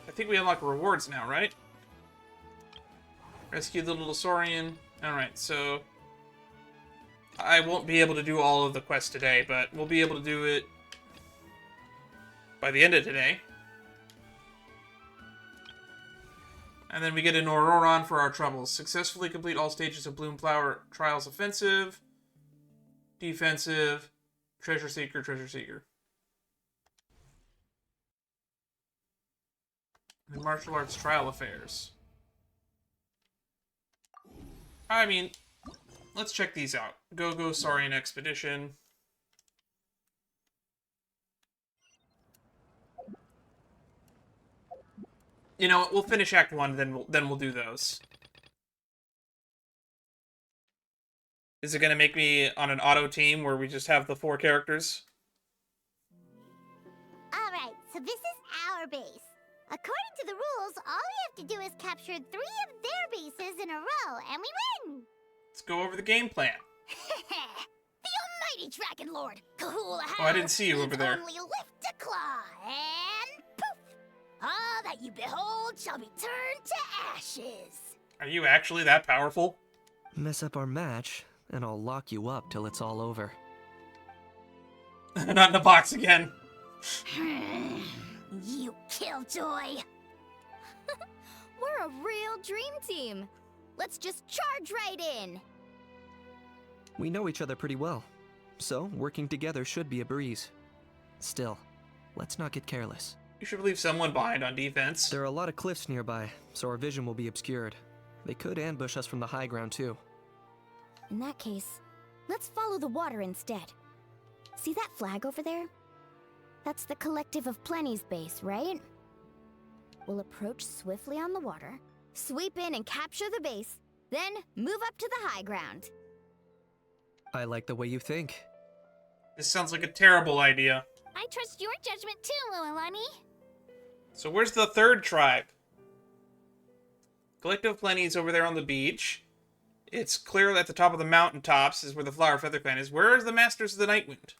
A: I think we unlock rewards now, right? Rescue the little Saurian. Alright, so... I won't be able to do all of the quests today, but we'll be able to do it by the end of today. And then we get an Auroron for our troubles. Successfully complete all stages of Bloomflower Trials offensive, defensive, treasure seeker, treasure seeker. And martial arts trial affairs. I mean, let's check these out. Go Saurian Expedition. You know what? We'll finish Act 1, then we'll do those. Is it going to make me on an auto team where we just have the 4 characters?
C: Alright, so this is our base. According to the rules, all we have to do is capture 3 of their bases in a row, and we win!
A: Let's go over the game plan.
O: The almighty Dragon Lord, Kahula
A: Oh, I didn't see you over there.
O: Only lift a claw, and poof! All that you behold shall be turned to ashes.
A: Are you actually that powerful?
L: Mess up our match, and I'll lock you up till it's all over.
A: Not in the box again.
O: You killjoy!
B: We're a real dream team. Let's just charge right in.
L: We know each other pretty well, so working together should be a breeze. Still, let's not get careless.
A: You should leave someone behind on defense.
L: There are a lot of cliffs nearby, so our vision will be obscured. They could ambush us from the high ground too.
O: In that case, let's follow the water instead. See that flag over there? That's the Collective of Plenty's base, right? We'll approach swiftly on the water, sweep in and capture the base, then move up to the high ground.
L: I like the way you think.
A: This sounds like a terrible idea.
B: I trust your judgment too, Lilani.
A: So where's the 3rd tribe? Collective of Plenty is over there on the beach. It's clear at the top of the mountaintops is where the Flower Feather Clan is. Where is the Masters of the Nightwind?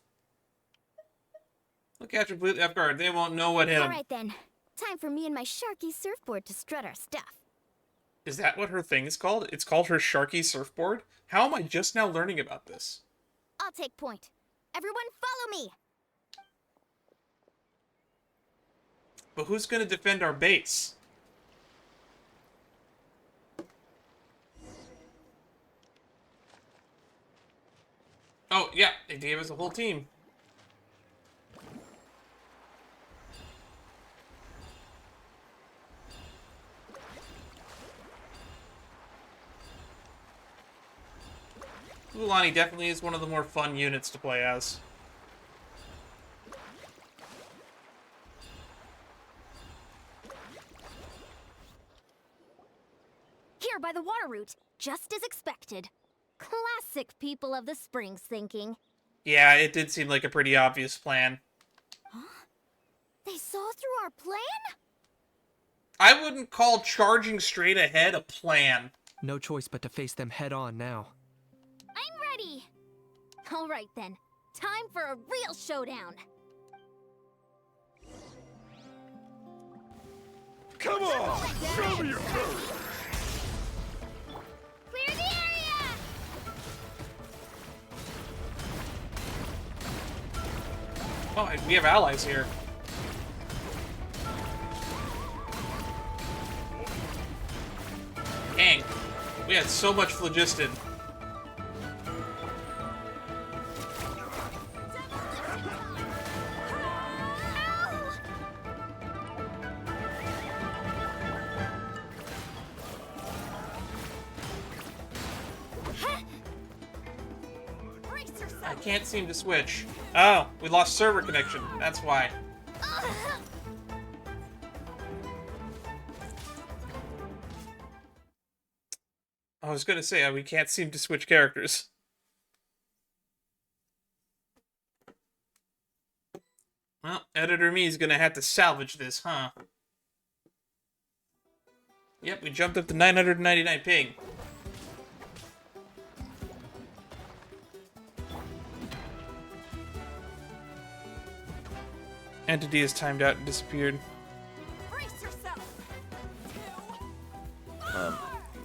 A: Look at completely off guard. They won't know what hit them.
O: Alright then, time for me and my Sharky surfboard to strut our stuff.
A: Is that what her thing is called? It's called her Sharky surfboard? How am I just now learning about this?
O: I'll take point. Everyone follow me!
A: But who's going to defend our base? Oh, yeah, they gave us a whole team. Lilani definitely is one of the more fun units to play as.
O: Here by the water route, just as expected. Classic people of the Springs thinking.
A: Yeah, it did seem like a pretty obvious plan.
O: Huh? They saw through our plan?
A: I wouldn't call charging straight ahead a plan.
L: No choice but to face them head on now.
O: I'm ready! Alright then, time for a real showdown.
I: Come on! Show me your courage!
O: Clear the area!
A: Oh, we have allies here. Dang. We had so much phlogiston. I can't seem to switch. Oh, we lost server connection. That's why. I was gonna say, we can't seem to switch characters. Well, Editor Me is gonna have to salvage this, huh? Yep, we jumped up to 999 ping. Entity is timed out and disappeared.
O: Brace yourself.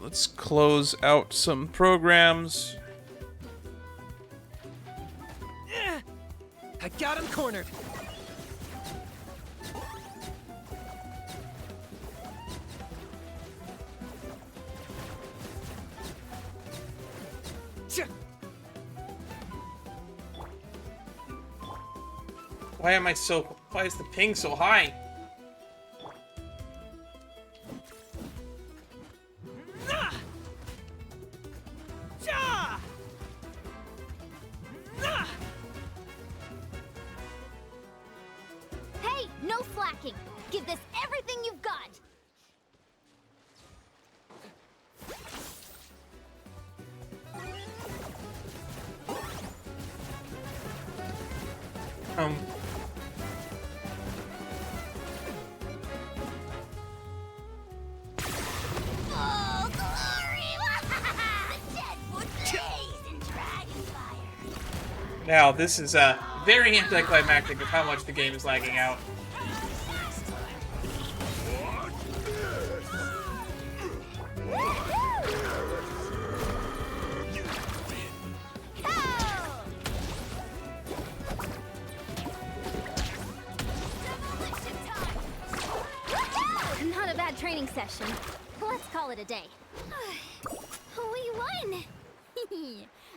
A: Let's close out some programs.
L: I got him cornered.
A: Why is the ping so high?
O: Hey, no slacking. Give this everything you've got.
A: Now, this is very anticlimactic of how much the game is lagging out.
C: Not a bad training session. Let's call it a day. We won!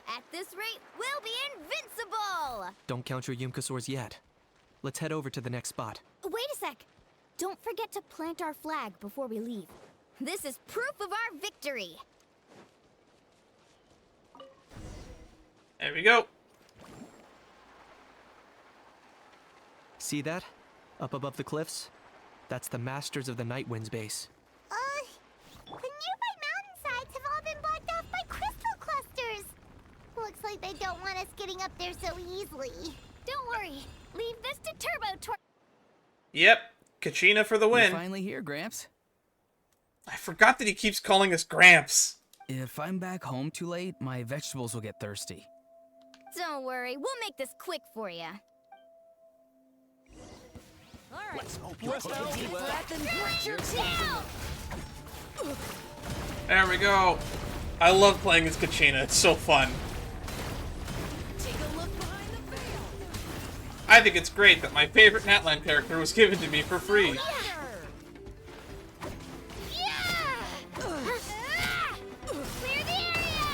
C: At this rate, we'll be invincible!
L: Don't count your Yumkasaurs yet. Let's head over to the next spot.
O: Wait a sec. Don't forget to plant our flag before we leave.
C: This is proof of our victory!
A: There we go.
L: See that? Up above the cliffs? That's the Masters of the Night Wind's base.
C: The nearby mountainsides have all been blocked off by crystal clusters. Looks like they don't want us getting up there so easily. Don't worry. Leave this to Turbo Tor-
A: Yep. Kachina for the win.
N: You're finally here, Gramps.
A: I forgot that he keeps calling us Gramps.
N: If I'm back home too late, my vegetables will get thirsty.
C: Don't worry. We'll make this quick for you.
E: Let's hope you take a deep breath and
C: Get your tail!
A: There we go. I love playing as Kachina. It's so fun.
E: take a look behind the veil.
A: I think it's great that my favorite Natlan character was given to me for free.
C: Clear the area!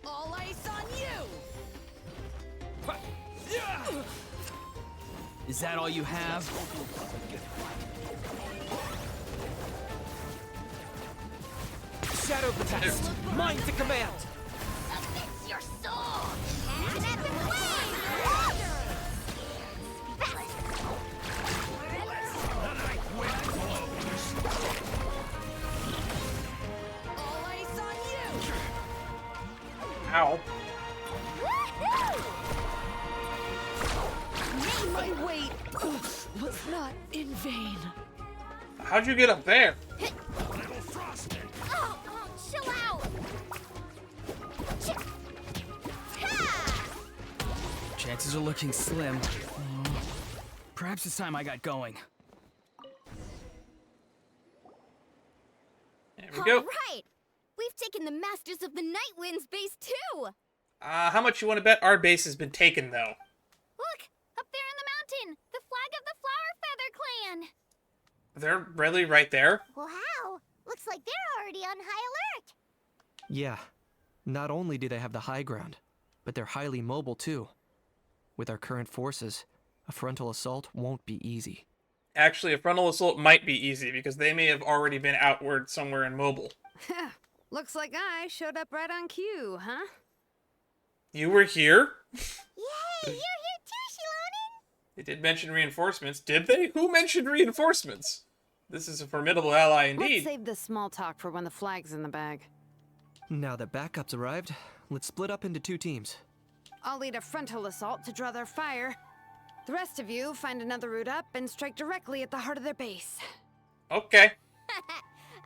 E: All ice on you.
N: Is that all you have?
L: Shadow the test! Mind the command!
C: Amidst your soul! And at the flame!
E: All ice on you.
A: Ow.
E: My wait was not in vain.
A: How'd you get up there?
C: Oh, chill out!
N: Chances are looking slim. Perhaps it's time I got going.
A: There we go.
C: All right! We've taken the Masters of the Night Wind's base too!
A: How much you want to bet our base has been taken, though?
C: Look! Up there in the mountain! The flag of the Flower Feather Clan!
A: They're really right there?
C: Wow! Looks like they're already on high alert!
L: Yeah. Not only do they have the high ground, but they're highly mobile too. With our current forces, a frontal assault won't be easy.
A: Actually, a frontal assault might be easy, because they may have already been outward somewhere in mobile.
P: Looks like I showed up right on cue, huh?
A: You were here?
C: Yay! You're here too, Shilonen!
A: They did mention reinforcements, did they? Who mentioned reinforcements? This is a formidable ally
P: Let's
A: indeed.
P: save the small talk for when the flag's in the bag.
L: Now that backup's arrived, let's split up into 2 teams.
P: I'll lead a frontal assault to draw their fire. The rest of you find another route up and strike directly at the heart of their base.
A: Okay.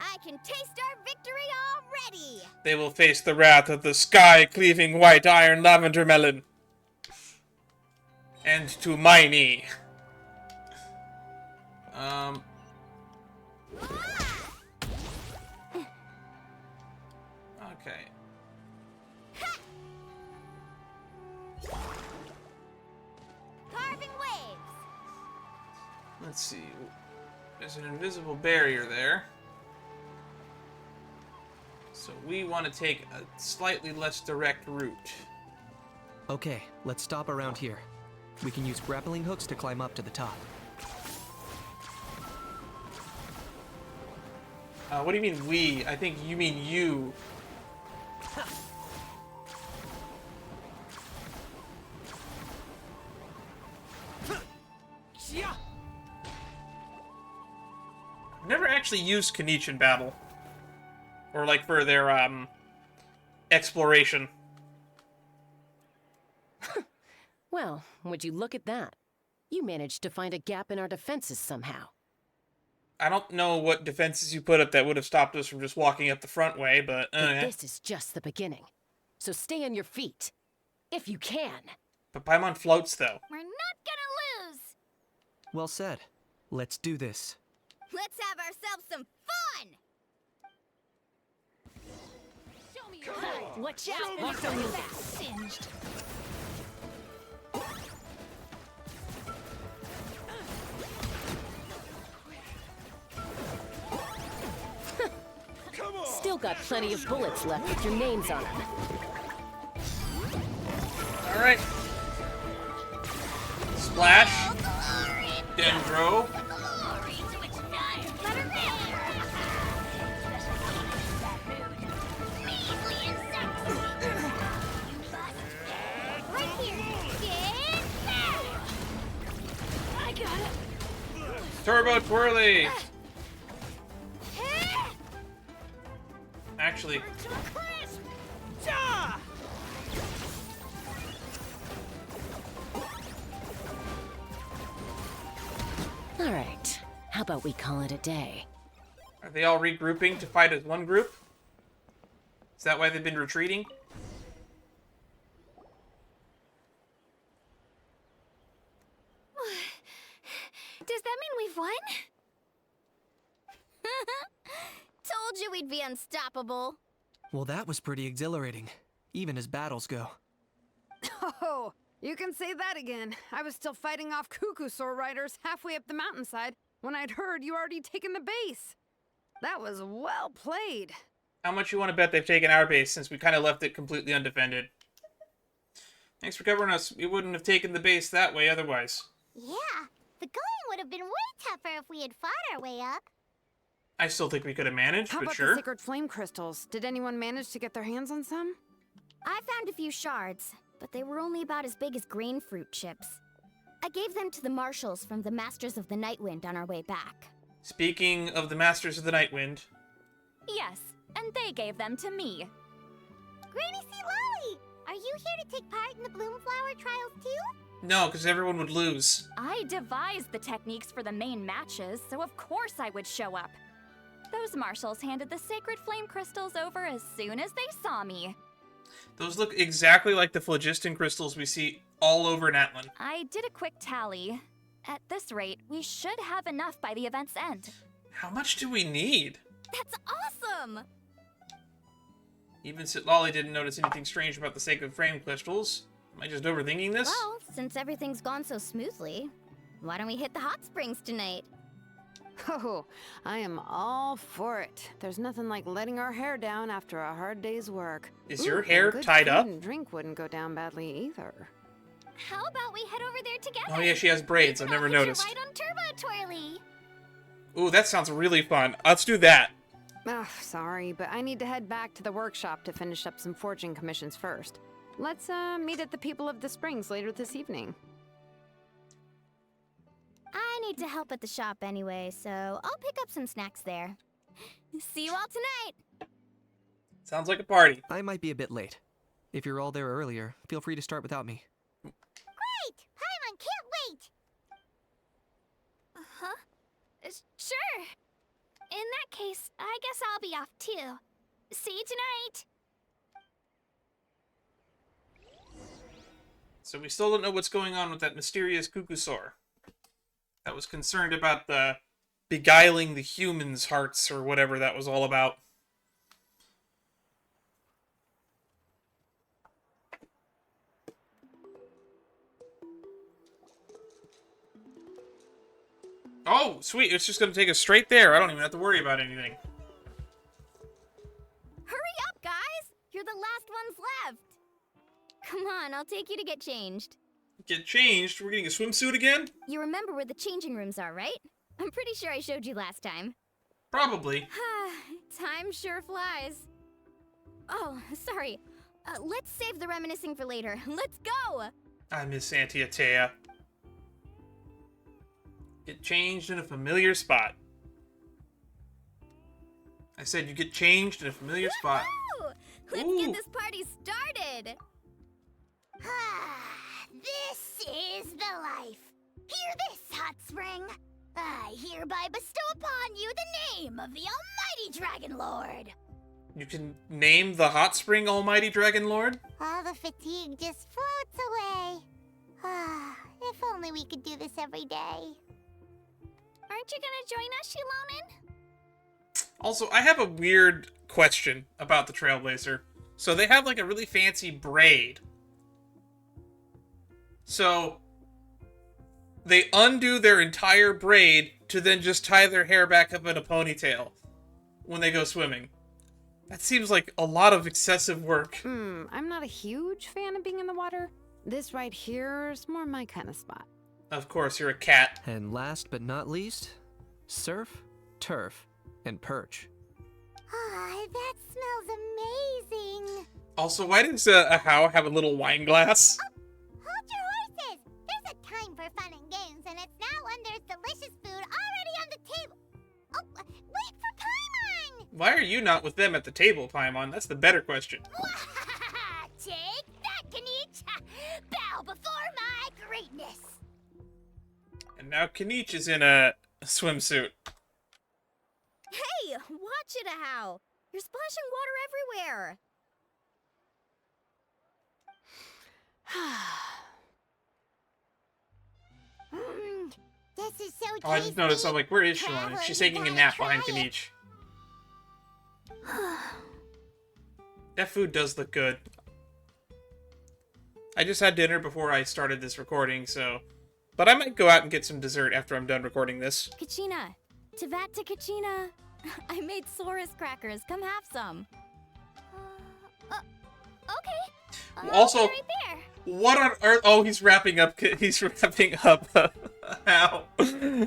C: I can taste our victory already!
A: They will face the wrath of the sky-cleaving white iron lavender melon. And to my knee. Okay.
C: Carving waves!
A: Let's see. There's an invisible barrier there. So we want to take a slightly less direct route.
L: Okay, let's stop around here. We can use grappling hooks to climb up to the top.
A: What do you mean we? I think you mean you. I've never actually used Kanich in battle. Or like for their exploration.
M: Well, would you look at that? You managed to find a gap in our defenses somehow.
A: I don't know what defenses you put up that would have stopped us from just walking up the front way, but
M: But this is just the beginning. So stay on your feet. If you can.
A: But Paimon floats, though.
B: We're not gonna lose!
L: Well said. Let's do this.
C: Let's have ourselves some fun!
M: Show me your Watch out! Watch out!
B: Singed.
M: Still got plenty of bullets left with your names on them.
A: Alright. Splash. Dendro.
C: Right here!
B: I got it!
A: Turbo Twirly! Actually,
M: All right. How about we call it a day?
A: are they all regrouping to fight as one group? Is that why they've been retreating?
B: Does that mean we've won?
C: Told you we'd be unstoppable.
L: Well, that was pretty exhilarating, even as battles go.
P: Oh, you can say that again. I was still fighting off Cuckoosaur riders halfway up the mountainside when I'd heard you already taken the base. That was well played.
A: How much you want to bet they've taken our base since we kind of left it completely undefended? Thanks for covering us. We wouldn't have taken the base that way otherwise.
C: Yeah, the going would have been way tougher if we had fought our way up.
A: I still think we could have managed,
P: How
A: but
P: about
A: sure.
P: the sacred flame crystals? Did anyone manage to get their hands on some?
O: I found a few shards, but they were only about as big as grain fruit chips. I gave them to the marshals from the Masters of the Nightwind on our way back.
A: Speaking of the Masters of the Nightwind,
B: Yes, and they gave them to me.
C: Granny C. Lolly, are you here to take part in the Bloomflower Trials too?
A: no, because everyone would lose.
B: I devised the techniques for the main matches, so of course I would show up. Those marshals handed the sacred flame crystals over as soon as they saw me.
A: Those look exactly like the phlogiston crystals we see all over Natlan.
B: I did a quick tally. At this rate, we should have enough by the event's end.
A: How much do we need?
B: That's awesome!
A: Even Sitlolly didn't notice anything strange about the sacred flame crystals. Am I just overthinking this?
O: Well, since everything's gone so smoothly, why don't we hit the hot springs tonight?
P: Oh, I am all for it. There's nothing like letting our hair down after a hard day's work.
A: Is your
P: and
A: hair
P: good
A: tied
P: food
A: up?
P: And drink wouldn't go down badly either.
B: How about we head over there together?
A: Oh yeah, she has braids. I've never
B: I'll hitch you
A: noticed.
B: right on Turbo Twirly.
A: Ooh, that sounds really fun. Let's do that.
P: Oh, sorry, but I need to head back to the workshop to finish up some forging commissions first. Let's meet at the People of the Springs later this evening.
O: I need to help at the shop anyway, so I'll pick up some snacks there. See you all tonight!
A: Sounds like a party.
L: I might be a bit late. If you're all there earlier, feel free to start without me.
C: Great! Paimon can't wait!
B: Huh? Sure. In that case, I guess I'll be off too. See you tonight.
A: So we still don't know what's going on with that mysterious Cuckoosaur that was concerned about the beguiling the humans' hearts or whatever that was all about. Oh, sweet. It's just going to take us straight there. I don't even have to worry about anything.
O: Hurry up, guys! You're the last ones left! Come on, I'll take you to get changed.
A: Get changed? We're getting a swimsuit again?
O: You remember where the changing rooms are, right? I'm pretty sure I showed you last time.
A: Probably.
O: Time sure flies. Oh, sorry. Let's save the reminiscing for later. Let's go!
A: I miss Auntie Atea. Get changed in a familiar spot. I said you get changed in a familiar spot.
O: Let's
A: Ooh.
O: get this party started!
C: This is the life. Hear this, hot spring? I hereby bestow upon you the name of the Almighty Dragon Lord.
A: You can name the hot spring Almighty Dragon Lord?
C: All the fatigue just floats away. If only we could do this every day.
B: Aren't you gonna join us, Shilonen?
A: Also, I have a weird question about the Trailblazer. So they have like a really fancy braid. So they undo their entire braid to then just tie their hair back up in a ponytail when they go swimming. That seems like a lot of excessive work.
P: I'm not a huge fan of being in the water. This right here is more my kind of spot.
A: Of course, you're a cat.
L: And last but not least, surf, turf, and perch.
C: That smells amazing.
A: Also, why does a how have a little wine glass?
C: Hold your horses. There's a time for fun and games, and it's now when there's delicious food already on the table. Oh, wait for Paimon!
A: Why are you not with them at the table, Paimon? That's the better question.
C: Take that, Kanich! Bow before my greatness!
A: And now Kanich is in a swimsuit.
O: Hey, watch it, How. You're splashing water everywhere.
C: This is so tasty.
A: Oh, I just noticed, I'm like, where is Shalon? She's taking a nap behind Kanich. That food does look good. I just had dinner before I started this recording, so... But I might go out and get some dessert after I'm done recording this.
O: Kachina. Tavat to Kachina. I made Saurus crackers. Come have some.
B: Okay.
A: Also,
B: Right there.
A: what on earth? Oh, he's wrapping up. He's wrapping up. How?
C: Kanich,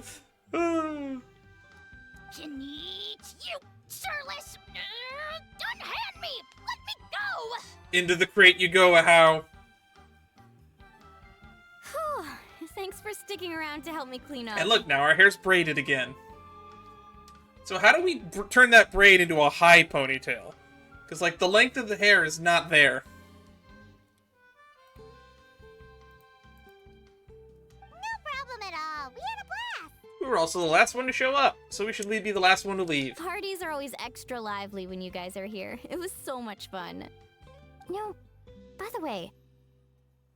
C: you surless! Unhand me! Let me go!
A: Into the crate you go, how?
O: Thanks for sticking around to help me clean up.
A: And look, now our hair's braided again. So how do we turn that braid into a high ponytail? Because, like, the length of the hair is not there.
C: No problem at all. We had a blast.
A: We were also the last one to show up, so we should be the last one to leave.
O: Parties are always extra lively when you guys are here. It was so much fun. No, by the way,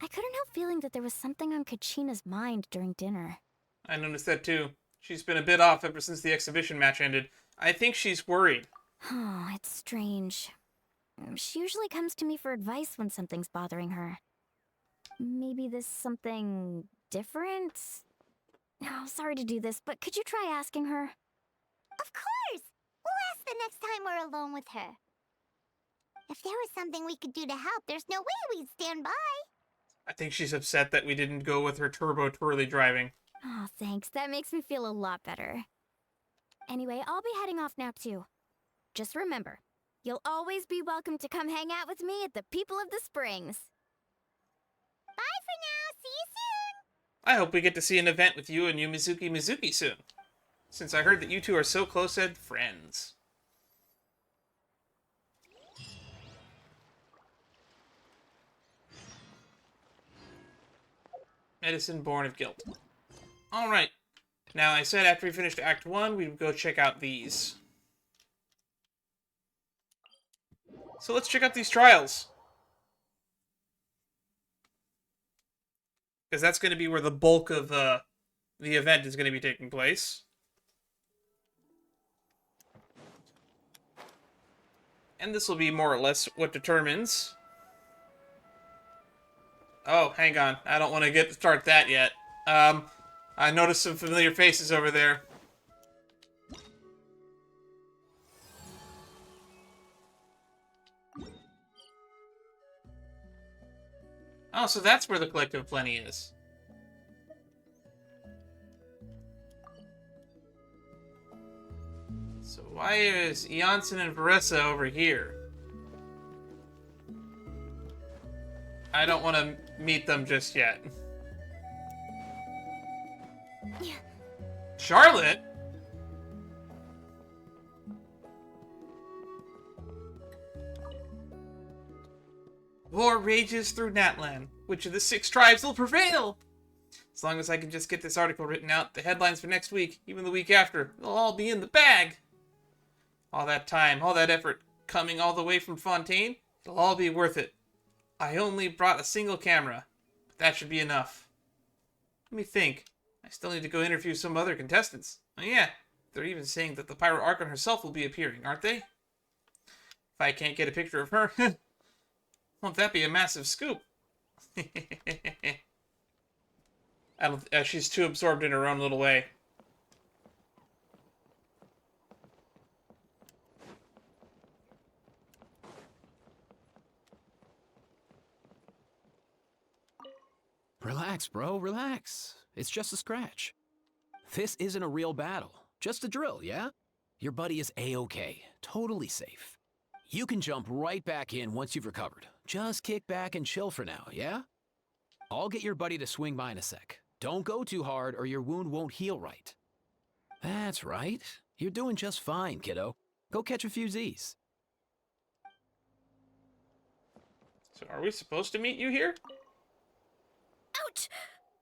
O: I couldn't help feeling that there was something on Kachina's mind during dinner.
A: I noticed that too. She's been a bit off ever since the exhibition match ended. I think she's worried.
O: Oh, it's strange. She usually comes to me for advice when something's bothering her. Maybe this something different? Oh, sorry to do this, but could you try asking her?
C: Of course! We'll ask the next time we're alone with her. If there was something we could do to help, there's no way we'd stand by.
A: I think she's upset that we didn't go with her turbo twirly driving.
O: Oh, thanks. That makes me feel a lot better. Anyway, I'll be heading off now, too. Just remember, you'll always be welcome to come hang out with me at the People of the Springs.
C: Bye for now. See you soon.
A: I hope we get to see an event with you and Mizuki soon. Since I heard that you two are so close-head friends. Medicine born of guilt. Alright. Now, I said after we finished Act 1, we'd go check out these. So let's check out these trials. Because that's going to be where the bulk of the event is going to be taking place. And this will be more or less what determines... Oh, hang on. I don't want to start that yet. I noticed some familiar faces over there. Oh, so that's where the Collective Plenty is. So why is Janssen and Varessa over here? I don't want to meet them just yet. Charlotte? War rages through Natlan. Which of the 6 tribes will prevail? As long as I can just get this article written out, the headlines for next week, even the week after, they'll all be in the bag. All that time, all that effort, coming all the way from Fontaine, it'll all be worth it. I only brought a single camera, but that should be enough. Let me think. I still need to go interview some other contestants. Oh yeah, they're even saying that the Pyro Archon herself will be appearing, aren't they? If I can't get a picture of her, won't that be a massive scoop? She's too absorbed in her own little way.
E: Relax, bro, relax. It's just a scratch. This isn't a real battle, just a drill, yeah? Your buddy is A-okay, totally safe. You can jump right back in once you've recovered. Just kick back and chill for now, yeah? I'll get your buddy to swing by in a sec. Don't go too hard or your wound won't heal right. That's right. You're doing just fine, kiddo. Go catch a few Z's.
A: So are we supposed to meet you here?
B: Ouch!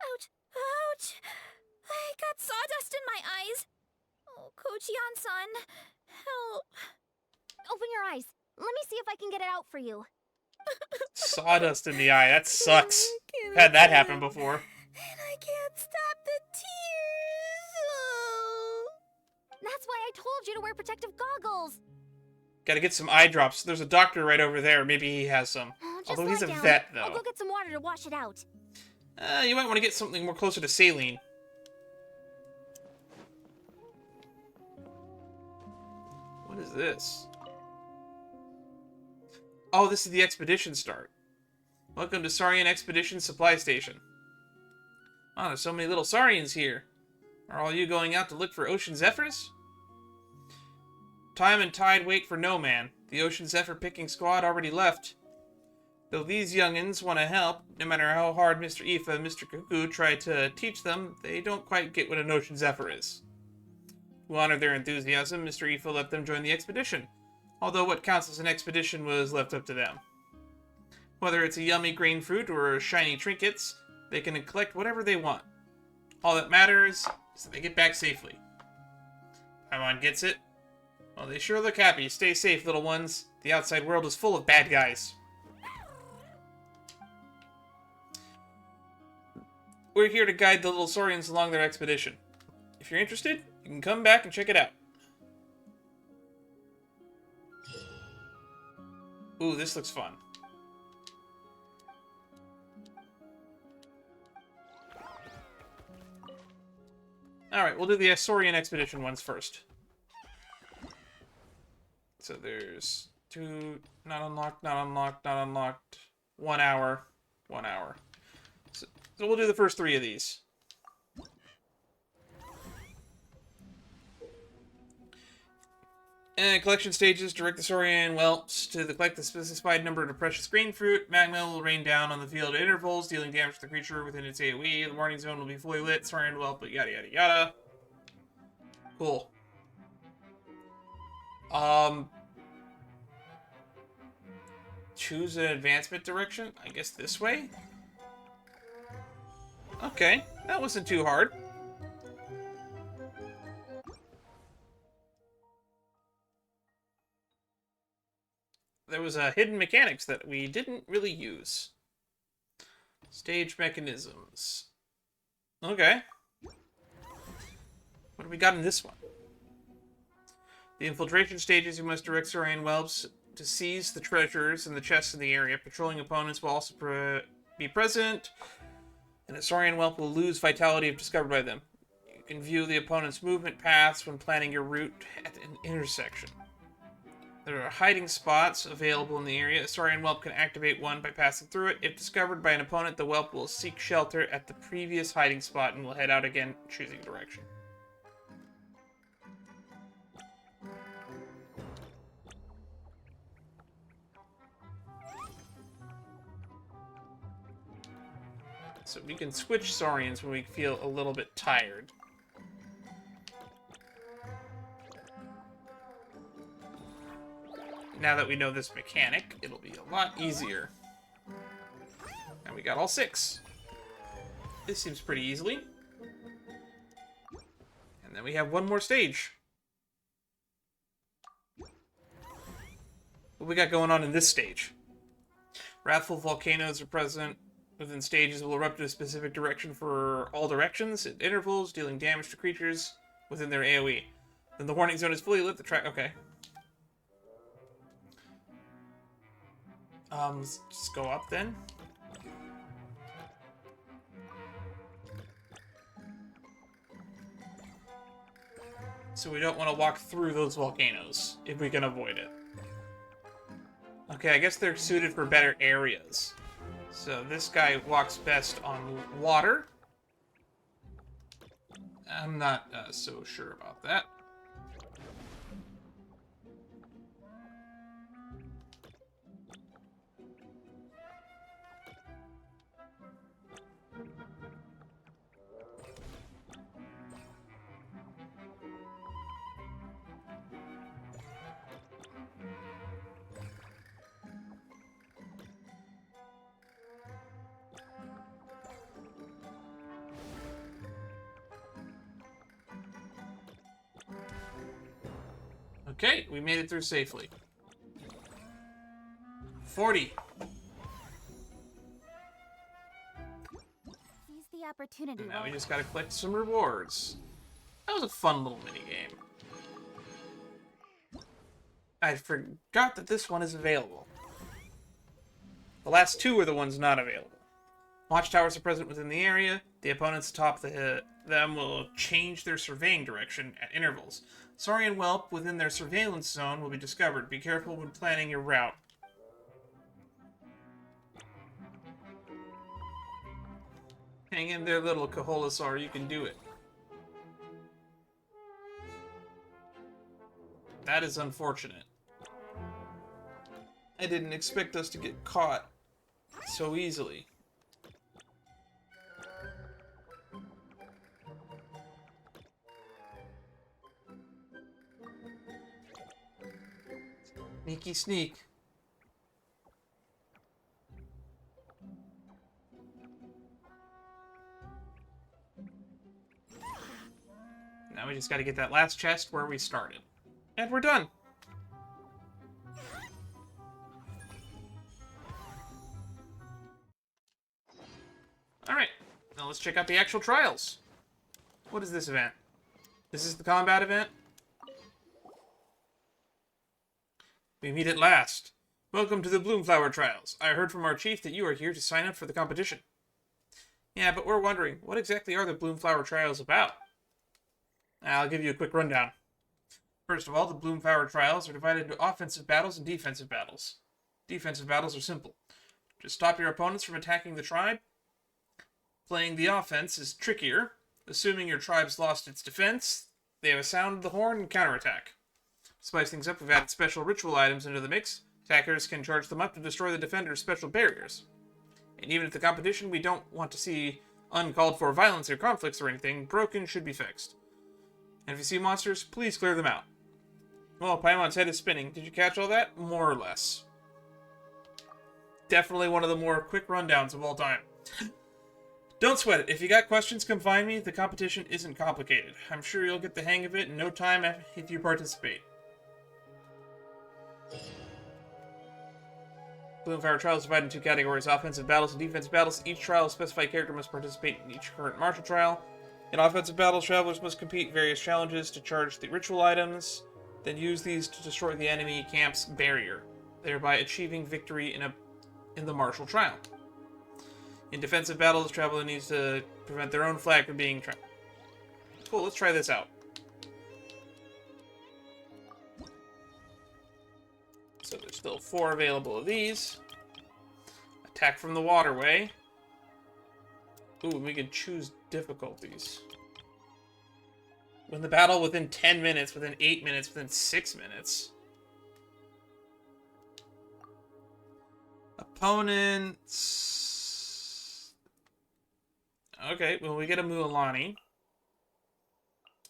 B: Ouch! Ouch! I got sawdust in my eyes. Oh, Kochian-san, help. Open your eyes. Let me see if I can get it out for you.
A: Sawdust in the eye. That sucks. Had that happen before.
B: And I can't stop the tears. Oh. That's why I told you to wear protective goggles.
A: Gotta get some eye drops. There's a doctor right over there. Maybe he has some.
B: Just
A: Although he's a
B: lie down.
A: vet, though.
B: I'll go get some water to wash it out.
A: You might want to get something more closer to saline. What is this? Oh, this is the expedition start. Welcome to Saurian Expedition Supply Station. Oh, there's so many little Saurians here. Are all you going out to look for Ocean Zephyrs? Time and tide wait for no man. The Ocean Zephyr picking squad already left. Though these youngins want to help, no matter how hard Mr. Aoife and Mr. Cuckoo try to teach them, they don't quite get what an Ocean Zephyr is. To honor their enthusiasm, Mr. Aoife let them join the expedition, although what counts as an expedition was left up to them. Whether it's a yummy green fruit or shiny trinkets, they can collect whatever they want. All that matters is that they get back safely. Paimon gets it? Well, they sure look happy. Stay safe, little ones. The outside world is full of bad guys. We're here to guide the little Saurians along their expedition. If you're interested, you can come back and check it out. Ooh, this looks fun. Alright, we'll do the Saurian expedition ones first. So there's 2, not unlocked, not unlocked, not unlocked. 1 hour, 1 hour. So we'll do the first 3 of these. And collection stages, direct the Saurian whelps to collect the specified number of precious green fruit. Magma will rain down on the field at intervals, dealing damage to the creature within its AoE. The warning zone will be fully lit. Saurian whelp, yada yada yada. Cool. Choose an advancement direction. I guess this way? Okay, that wasn't too hard. There was hidden mechanics that we didn't really use. Stage mechanisms. Okay. What do we got in this one? The infiltration stages, you must direct Saurian whelps to seize the treasures and the chests in the area. Patrolling opponents will also be present, and a Saurian whelp will lose vitality if discovered by them. You can view the opponent's movement paths when planning your route at an intersection. There are hiding spots available in the area. A Saurian whelp can activate one by passing through it. If discovered by an opponent, the whelp will seek shelter at the previous hiding spot and will head out again, choosing direction. So we can switch Saurians when we feel a little bit tired. Now that we know this mechanic, it'll be a lot easier. And we got all 6. This seems pretty easily. And then we have one more stage. What we got going on in this stage? Wrathful volcanoes are present within stages will erupt in a specific direction for all directions at intervals, dealing damage to creatures within their AoE. Then the warning zone is fully lit. The track. Okay. Let's just go up then. So we don't want to walk through those volcanoes if we can avoid it. Okay, I guess they're suited for better areas. So this guy walks best on water. I'm not so sure about that. Okay, we made it through safely. 40.
O: Seize the opportunity.
A: And now we just gotta collect some rewards. That was a fun little minigame. I forgot that this one is available. The last two are the ones not available. Watchtowers are present within the area. The opponents atop them will change their surveying direction at intervals. Saurian whelp within their surveillance zone will be discovered. Be careful when planning your route. Hang in there, little Kaholasaur. You can do it. That is unfortunate. I didn't expect us to get caught so easily. Sneaky sneak. Now we just gotta get that last chest where we started. And we're done! Alright, now let's check out the actual trials. What is this event? This is the combat event? We meet at last. Welcome to the Bloomflower Trials. I heard from our chief that you are here to sign up for the competition. Yeah, but we're wondering, what exactly are the Bloomflower Trials about? I'll give you a quick rundown. First of all, the Bloomflower Trials are divided into offensive battles and defensive battles. Defensive battles are simple. Just stop your opponents from attacking the tribe. Playing the offense is trickier. Assuming your tribe's lost its defense, they have a sound of the horn and counterattack. To spice things up, we've added special ritual items into the mix. Attackers can charge them up to destroy the defender's special barriers. And even if the competition we don't want to see uncalled for violence or conflicts or anything, broken should be fixed. And if you see monsters, please clear them out. Well, Paimon's head is spinning. Did you catch all that? More or less. Definitely one of the more quick rundowns of all time. Don't sweat it. If you got questions, come find me. The competition isn't complicated. I'm sure you'll get the hang of it in no time if you participate. Bloomflower Trials is divided into two categories, offensive battles and defensive battles. Each trial, a specified character must participate in each current martial trial. In offensive battles, travelers must complete various challenges to charge the ritual items, then use these to destroy the enemy camp's barrier, thereby achieving victory in the martial trial. In defensive battles, traveler needs to prevent their own flag from being trapped. Cool, let's try this out. So there's still 4 available of these. Attack from the waterway. Ooh, we can choose difficulties. Win the battle within 10 minutes, within 8 minutes, within 6 minutes. Opponents... Okay, well, we get a Mualani.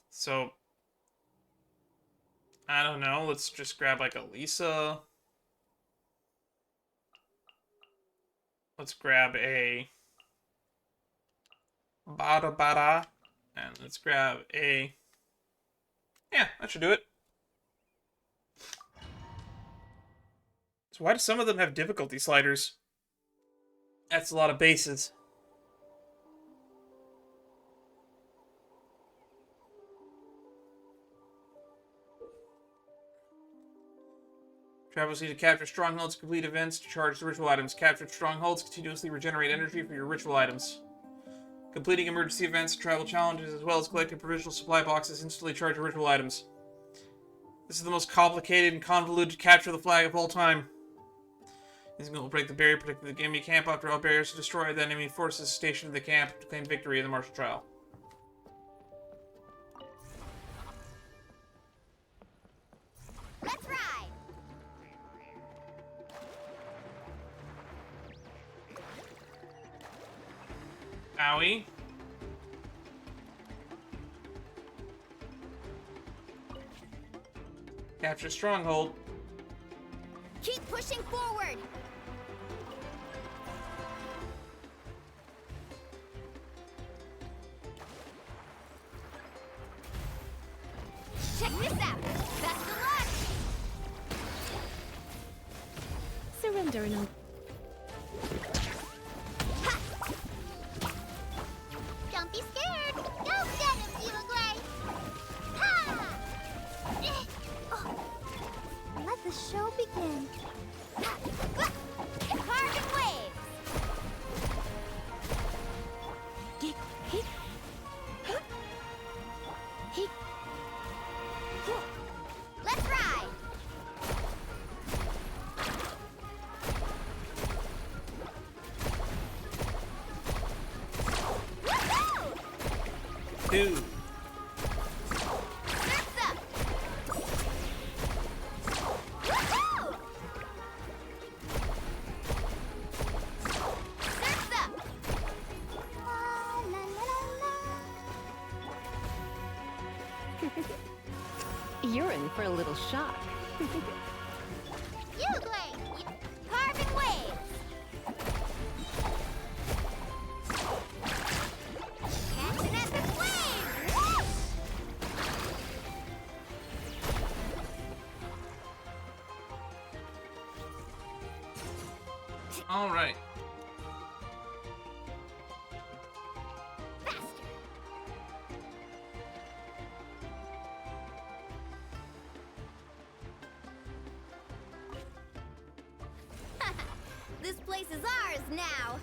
A: So... I don't know, let's just grab, like, a Lisa. Let's grab a... Bada bada. And let's grab a... Yeah, that should do it. So why do some of them have difficulty sliders? That's a lot of bases. Travelers need to capture strongholds, complete events to charge the ritual items. Captured strongholds continuously regenerate energy for your ritual items. Completing emergency events, travel challenges, as well as collecting provisional supply boxes instantly charge your ritual items. This is the most complicated and convoluted capture the flag of all time. This will break the barrier, protect the enemy camp after all barriers are destroyed. The enemy forces stationed in the camp to claim victory in the martial trial.
C: Let's ride!
A: Owie. Capture stronghold.
C: Keep pushing forward! Check this out! Best of luck!
O: Surrender and
C: Don't be scared! Go get him, Yugway! Ha! Let the show begin. Carving waves! Let's ride!
A: Two.
C: Surf's up! Woohoo! Surf's up! La, la, la,
M: You're in for a little shock.
C: Yugway! Carving waves! Catch an epic wave! Whoosh!
A: All right.
C: This place is ours now!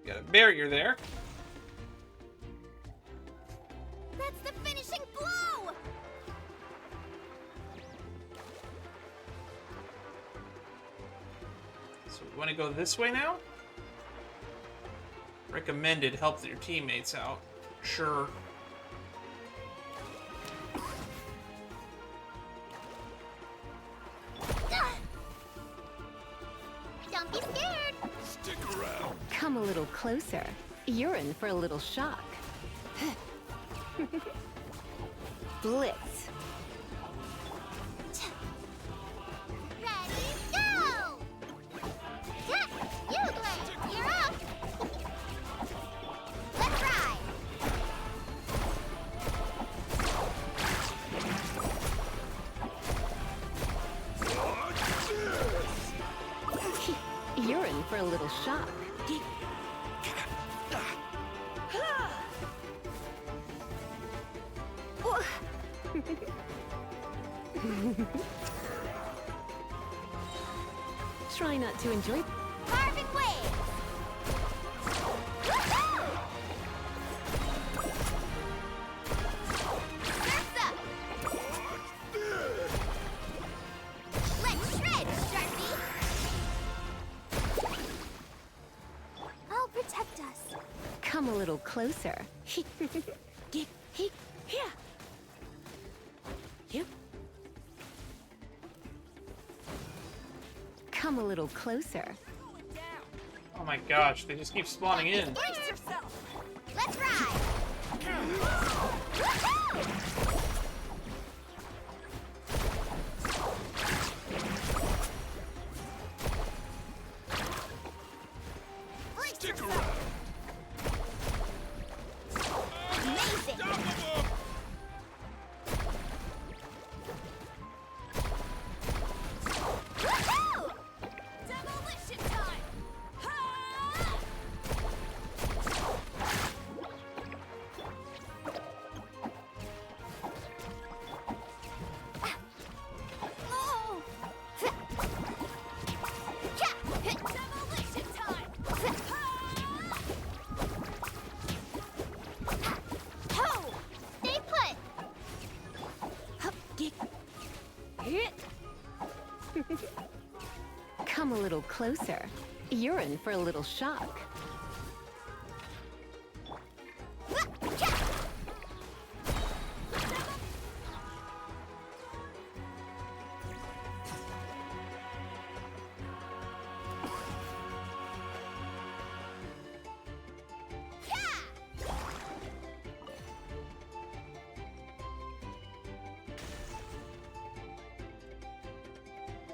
A: Got a barrier there.
C: That's the finishing blow!
A: So we want to go this way now? Recommended. Help your teammates out. Sure.
C: Don't be scared!
I: Stick around.
M: Come a little closer. You're in for a little shock. Blitz.
C: Ready, go! Yugway, you're up! Let's ride!
M: You're in for a little shock. Try not to enjoy.
C: Carving waves! Woohoo! Surf's up! Let's shred, Sharpie! I'll protect us.
M: Come a little closer. Come a little closer.
A: Oh my gosh, they just keep spawning in.
C: Brace yourself! Let's ride! Woohoo!
I: Stick around.
M: a little closer, you're in for a little shock.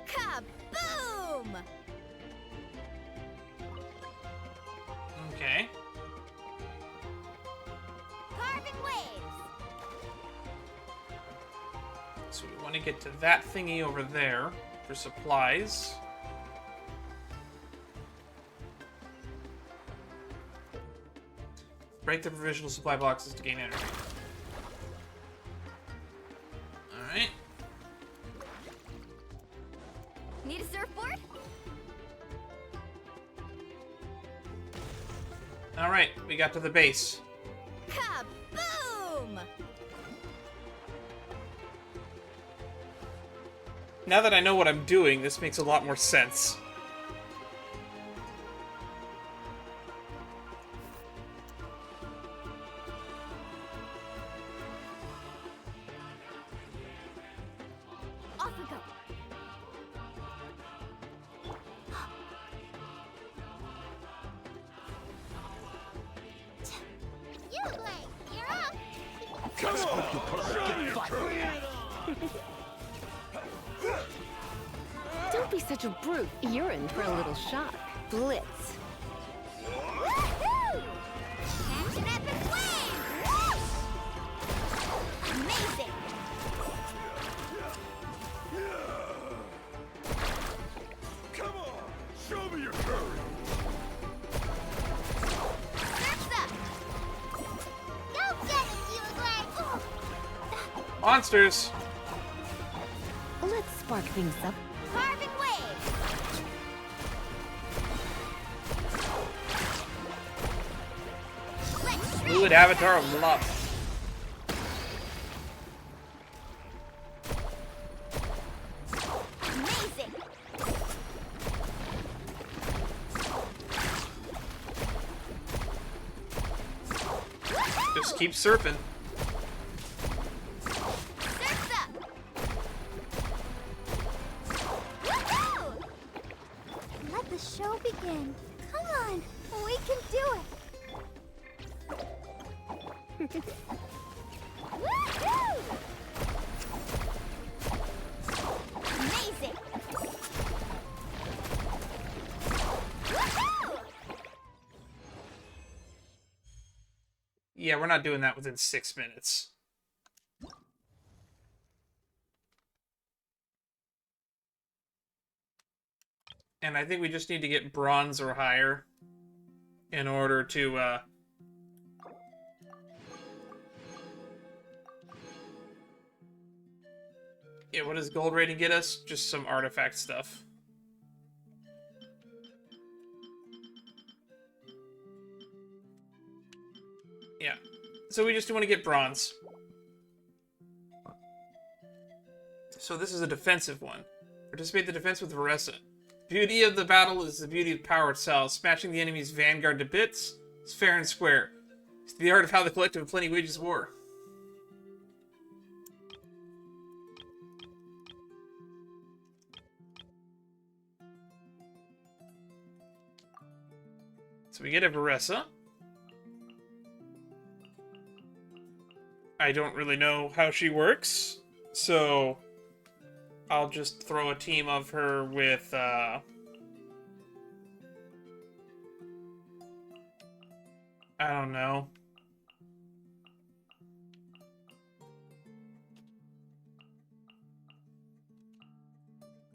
C: Kaboom!
A: Okay.
C: Carving waves!
A: So we want to get to that thingy over there for supplies. Break the provisional supply boxes to gain energy. Alright.
B: Need a surfboard?
A: Alright, we got to the base.
C: Kaboom!
A: Now that I know what I'm doing, this makes a lot more sense.
C: Off we go. You, Blake, you're up.
M: Don't be such a brute. You're in for a little shock. Blitz.
C: Woohoo! Catch an epic wave! Amazing!
J: Come on, show me your courage.
C: Surf's up! Go get it, you, Blake!
A: Monsters!
M: Let's spark things up.
C: Carving waves! Let's
A: Fluid Avatar of Love.
C: Amazing!
A: Just keep surfing.
C: Surf's up! Woohoo! Let the show begin. Come on, we can do it. Woohoo! Amazing! Woohoo!
A: Yeah, we're not doing that within 6 minutes. And I think we just need to get bronze or higher in order to, yeah, what does gold rating get us? Just some artifact stuff. Yeah. So we just want to get bronze. So this is a defensive one. Participate in the defense with Varessa. Beauty of the battle is the beauty of power itself. Smashing the enemy's vanguard to bits is fair and square. It's the art of how the collective of plenty wages war. So we get a Varessa. I don't really know how she works, so I'll just throw a team of her with, I don't know.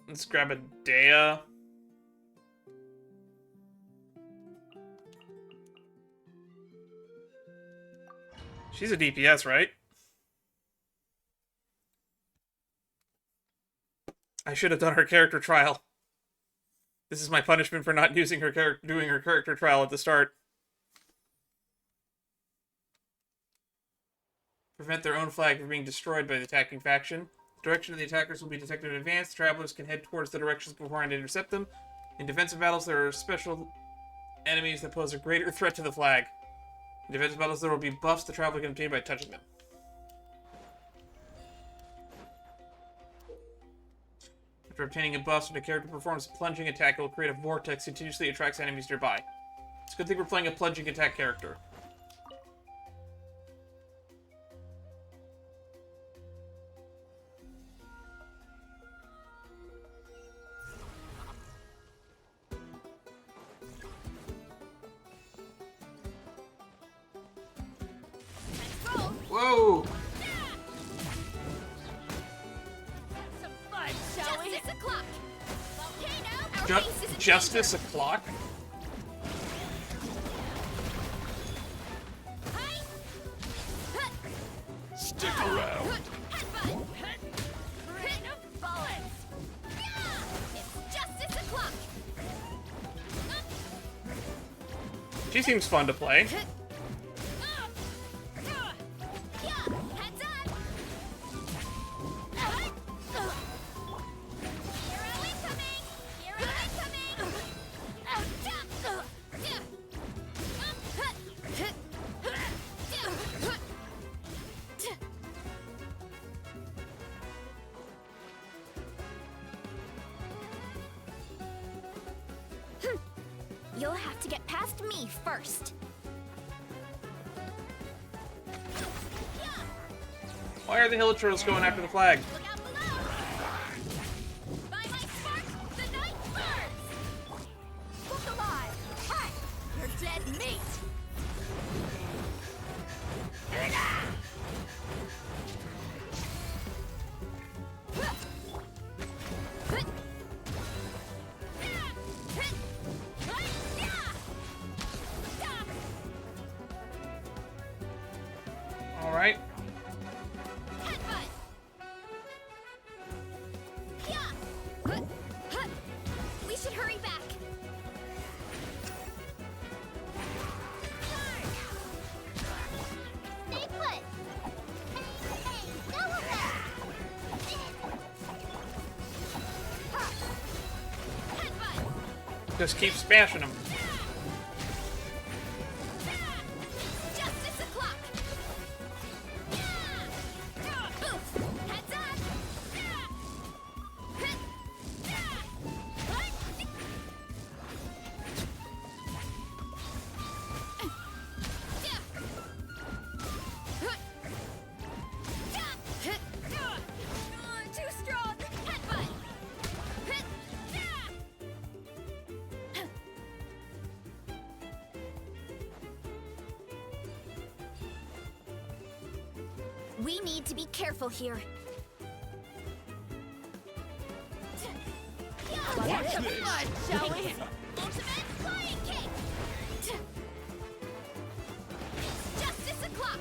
A: Let's grab a Dea. She's a DPS, right? I should have done her character trial. This is my punishment for not using her doing her character trial at the start. Prevent their own flag from being destroyed by the attacking faction. The direction of the attackers will be detected in advance. Travelers can head towards the directions beforehand to intercept them. In defensive battles, there are special enemies that pose a greater threat to the flag. In defensive battles, there will be buffs the traveler can obtain by touching them. After obtaining a buff, when a character performs a plunging attack, it will create a vortex that continuously attracts enemies nearby. It's a good thing we're playing a plunging attack character. Whoa! Justice o'clock?
J: Stick around.
A: She seems fun to play.
B: You'll have to get past me first.
A: Why are the Hilichurls going after the flag?
B: Look alive! Hi! You're dead meat!
A: Alright.
B: We should hurry back. Stay put. Hey, go with that.
A: Just keep smashing them.
B: Justice o'clock. Heads up. Too strong. Headbutt. We need to be careful here.
J: Watch this.
B: Shall we? Ultimate flying kick. Justice o'clock.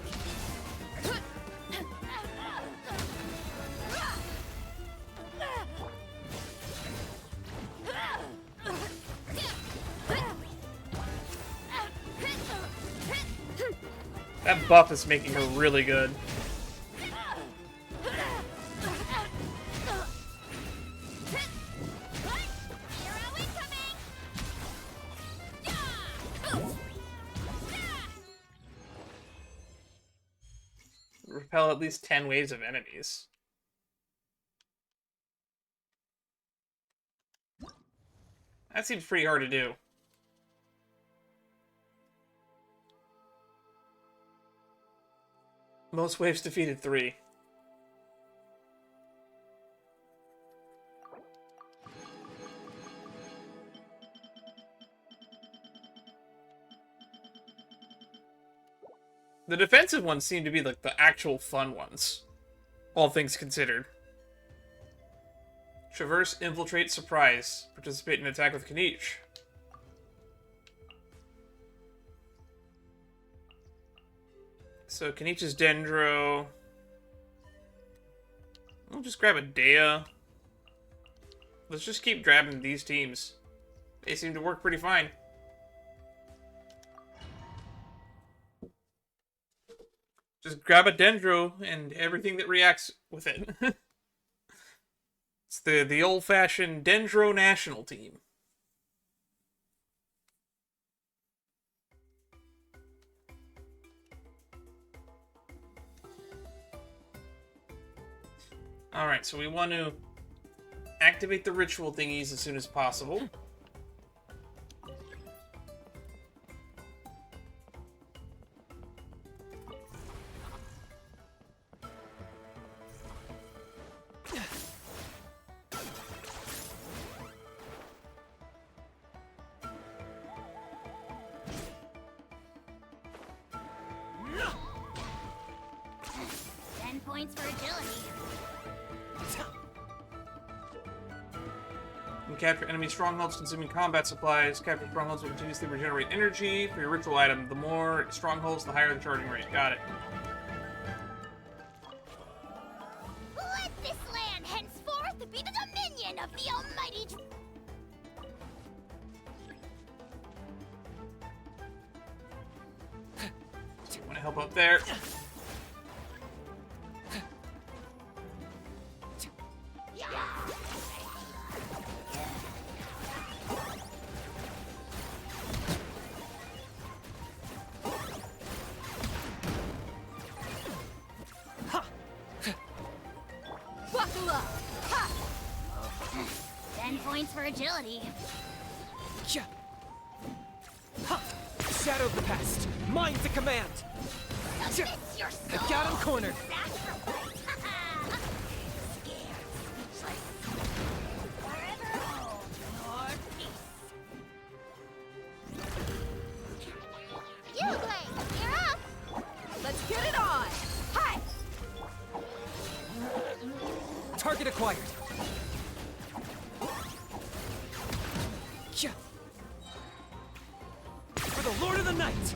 A: That buff is making her really good. Repel at least 10 waves of enemies. That seems pretty hard to do. Most waves defeated 3. The defensive ones seem to be like the actual fun ones, all things considered. Traverse, infiltrate, surprise. Participate in attack with Kniech. So Kniech is Dendro. We'll just grab a Dea. Let's just keep grabbing these teams. They seem to work pretty fine. Just grab a Dendro and everything that reacts with it. It's the old-fashioned Dendro national team. Alright, so we want to activate the ritual thingies as soon as possible.
C: Points for agility.
A: You capture enemy strongholds consuming combat supplies. Capture strongholds will continuously regenerate energy for your ritual item. The more strongholds, the higher the charging rate. Got it.
C: Let this land henceforth be the dominion of the almighty...
A: Want to help out there?
C: Buckle up! Ha! 10 points for agility.
Q: Shadow of the past. Mine's the command.
C: Submit your soul.
Q: I got him cornered.
C: Sacrifice. Scared, speechless. Forever hold your peace. You, Blake, you're up.
P: Let's get it on. Hi.
Q: Target acquired. For the Lord of the Night.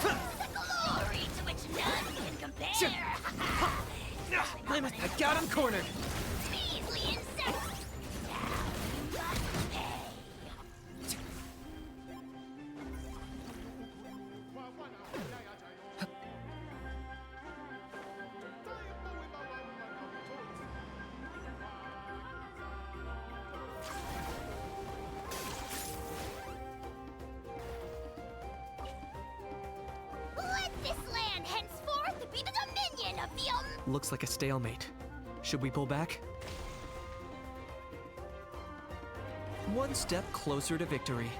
C: The glory to which none can compare.
Q: I got him cornered.
C: Measly insect. Now you must pay. Let this land henceforth be the dominion of the
L: Looks like a stalemate. Should we pull back? One step closer to victory.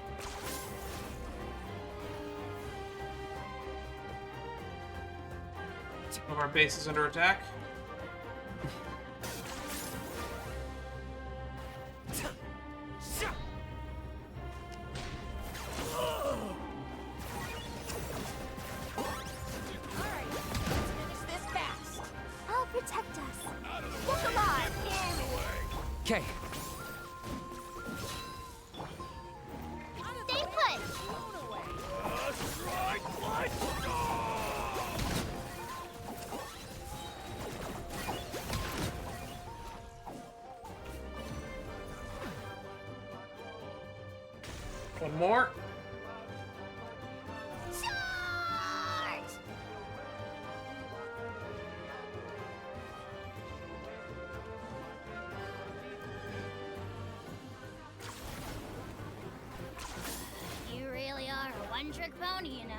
A: One of our base is under attack.
C: I'll protect us. Look alive!
Q: Okay.
C: Stay put!
A: One more.
C: Charge! You really are a one-trick pony, you know.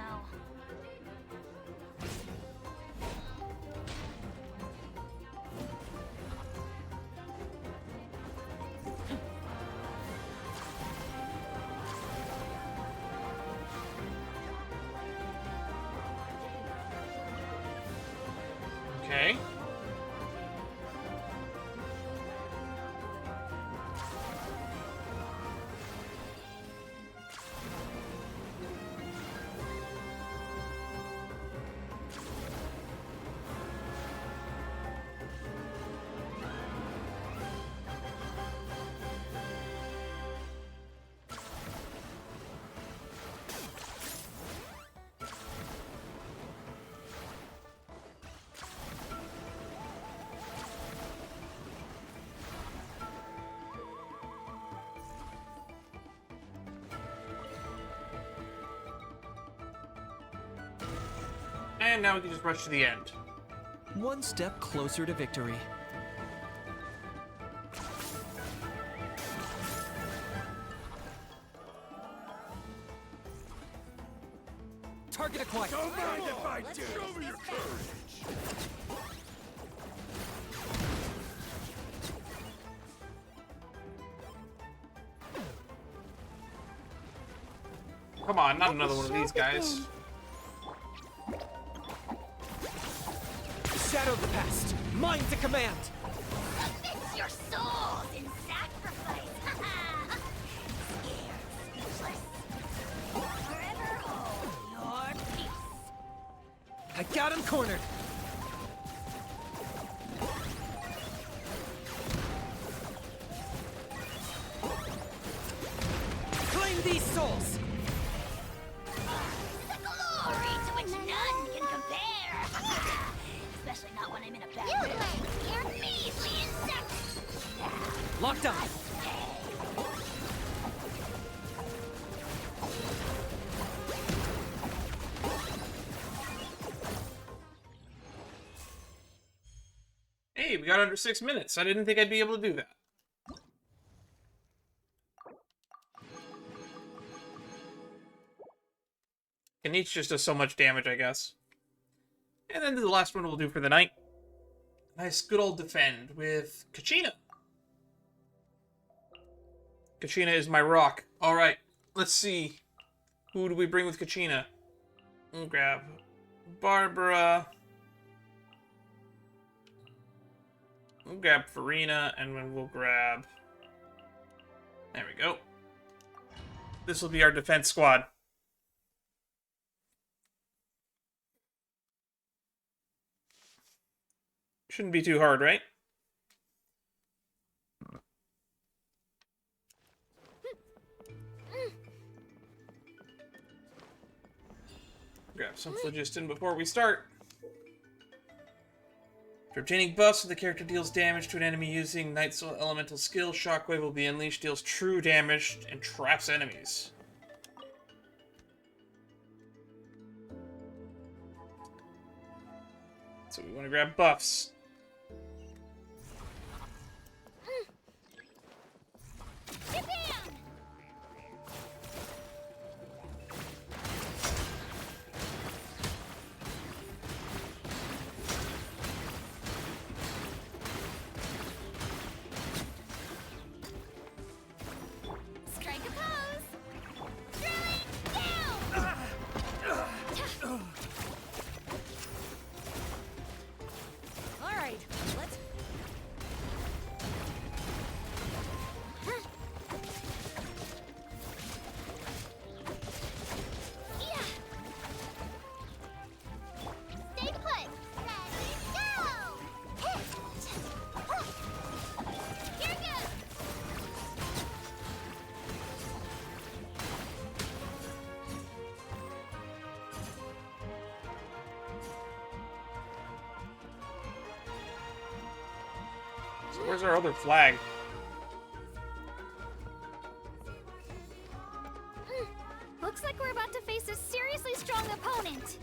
A: Okay. And now we can just rush to the end.
L: One step closer to victory.
Q: Target acquired.
J: Don't mind if I do. Show me your courage.
A: Come on, not another one of these guys.
Q: Shadow of the past, mine to command.
C: Submit your souls in sacrifice. Scared, speechless. Forever hold your peace.
Q: I got him cornered. Claim these souls.
C: The glory to which none can compare. Especially not when I'm in a bad mood. You're measly insects.
Q: Locked on.
A: Hey, we got under 6 minutes. I didn't think I'd be able to do that. And each just does so much damage, I guess. And then the last one we'll do for the night. Nice good old defend with Kachina. Kachina is my rock. Alright, let's see. Who do we bring with Kachina? We'll grab Barbara. We'll grab Farina, and then we'll grab... There we go. This will be our defense squad. Shouldn't be too hard, right? Grab some phlogiston before we start. After obtaining buffs, if the character deals damage to an enemy using Night Soul Elemental skill, Shockwave will be unleashed, deals true damage, and traps enemies. So we want to grab buffs.
C: Strike a pose. Drilling down.
P: All right, let's.
C: Yeah. Stay put. Ready, go. Here goes.
A: So where's our other flag?
B: Looks like we're about to face a seriously strong opponent.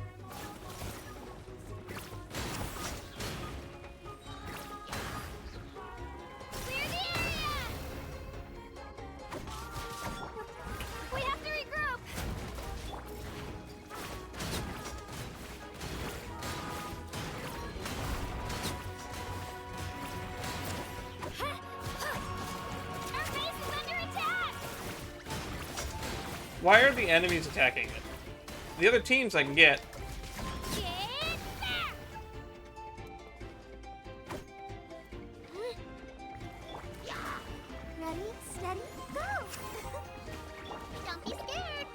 C: Clear the area.
B: We have to regroup.
C: Our base is under attack.
A: Why are the enemies attacking it? The other teams I can get.
C: Get back. Ready, steady, go. Don't be scared.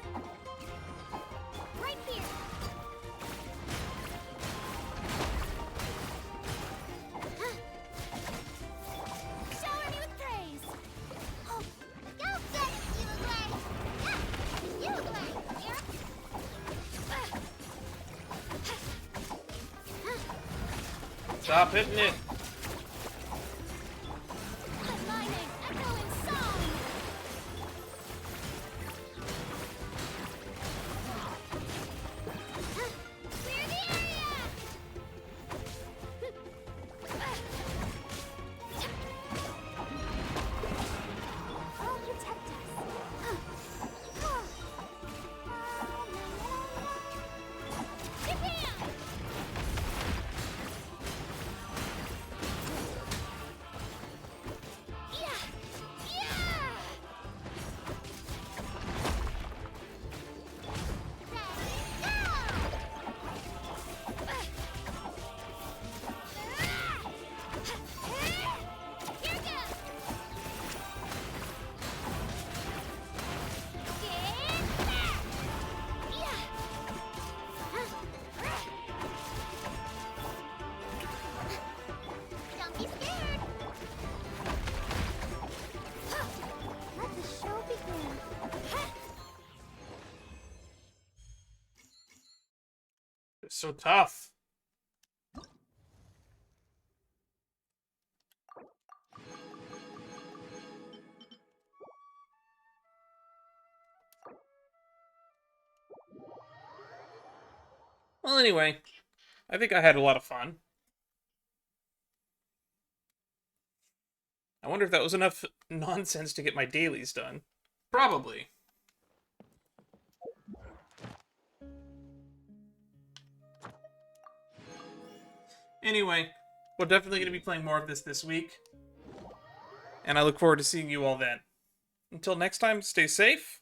C: Right here. Shower me with praise. Oh, go get it, you away. You away. Here.
A: Stop hitting it.
C: My name, echo in song. Clear the area. I'll protect us. Japan.
A: so tough. Well, anyway, I think I had a lot of fun. I wonder if that was enough nonsense to get my dailies done. Probably. Anyway, we're definitely going to be playing more of this week. And I look forward to seeing you all then. Until next time, stay safe,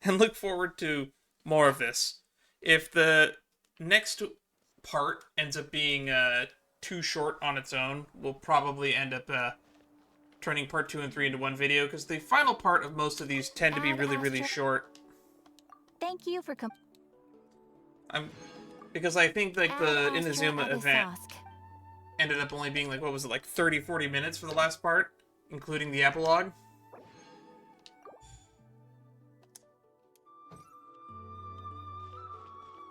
A: and look forward to more of this. If the next part ends up being too short on its own, we'll probably end up turning part 2 and 3 into one video, because the final part of most of these tend to be really short.
B: Thank you for
A: Because I think like the Inazuma event ended up only being like, what was it, like 30-40 minutes for the last part, including the epilogue.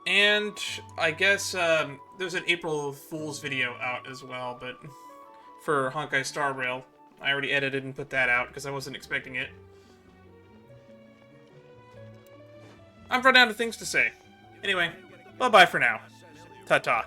A: And I guess there's an April Fool's video out as well, but for Honkai Star Rail. I already edited and put that out because I wasn't expecting it. I'm run out of things to say. Anyway, bye-bye for now. Ta-ta.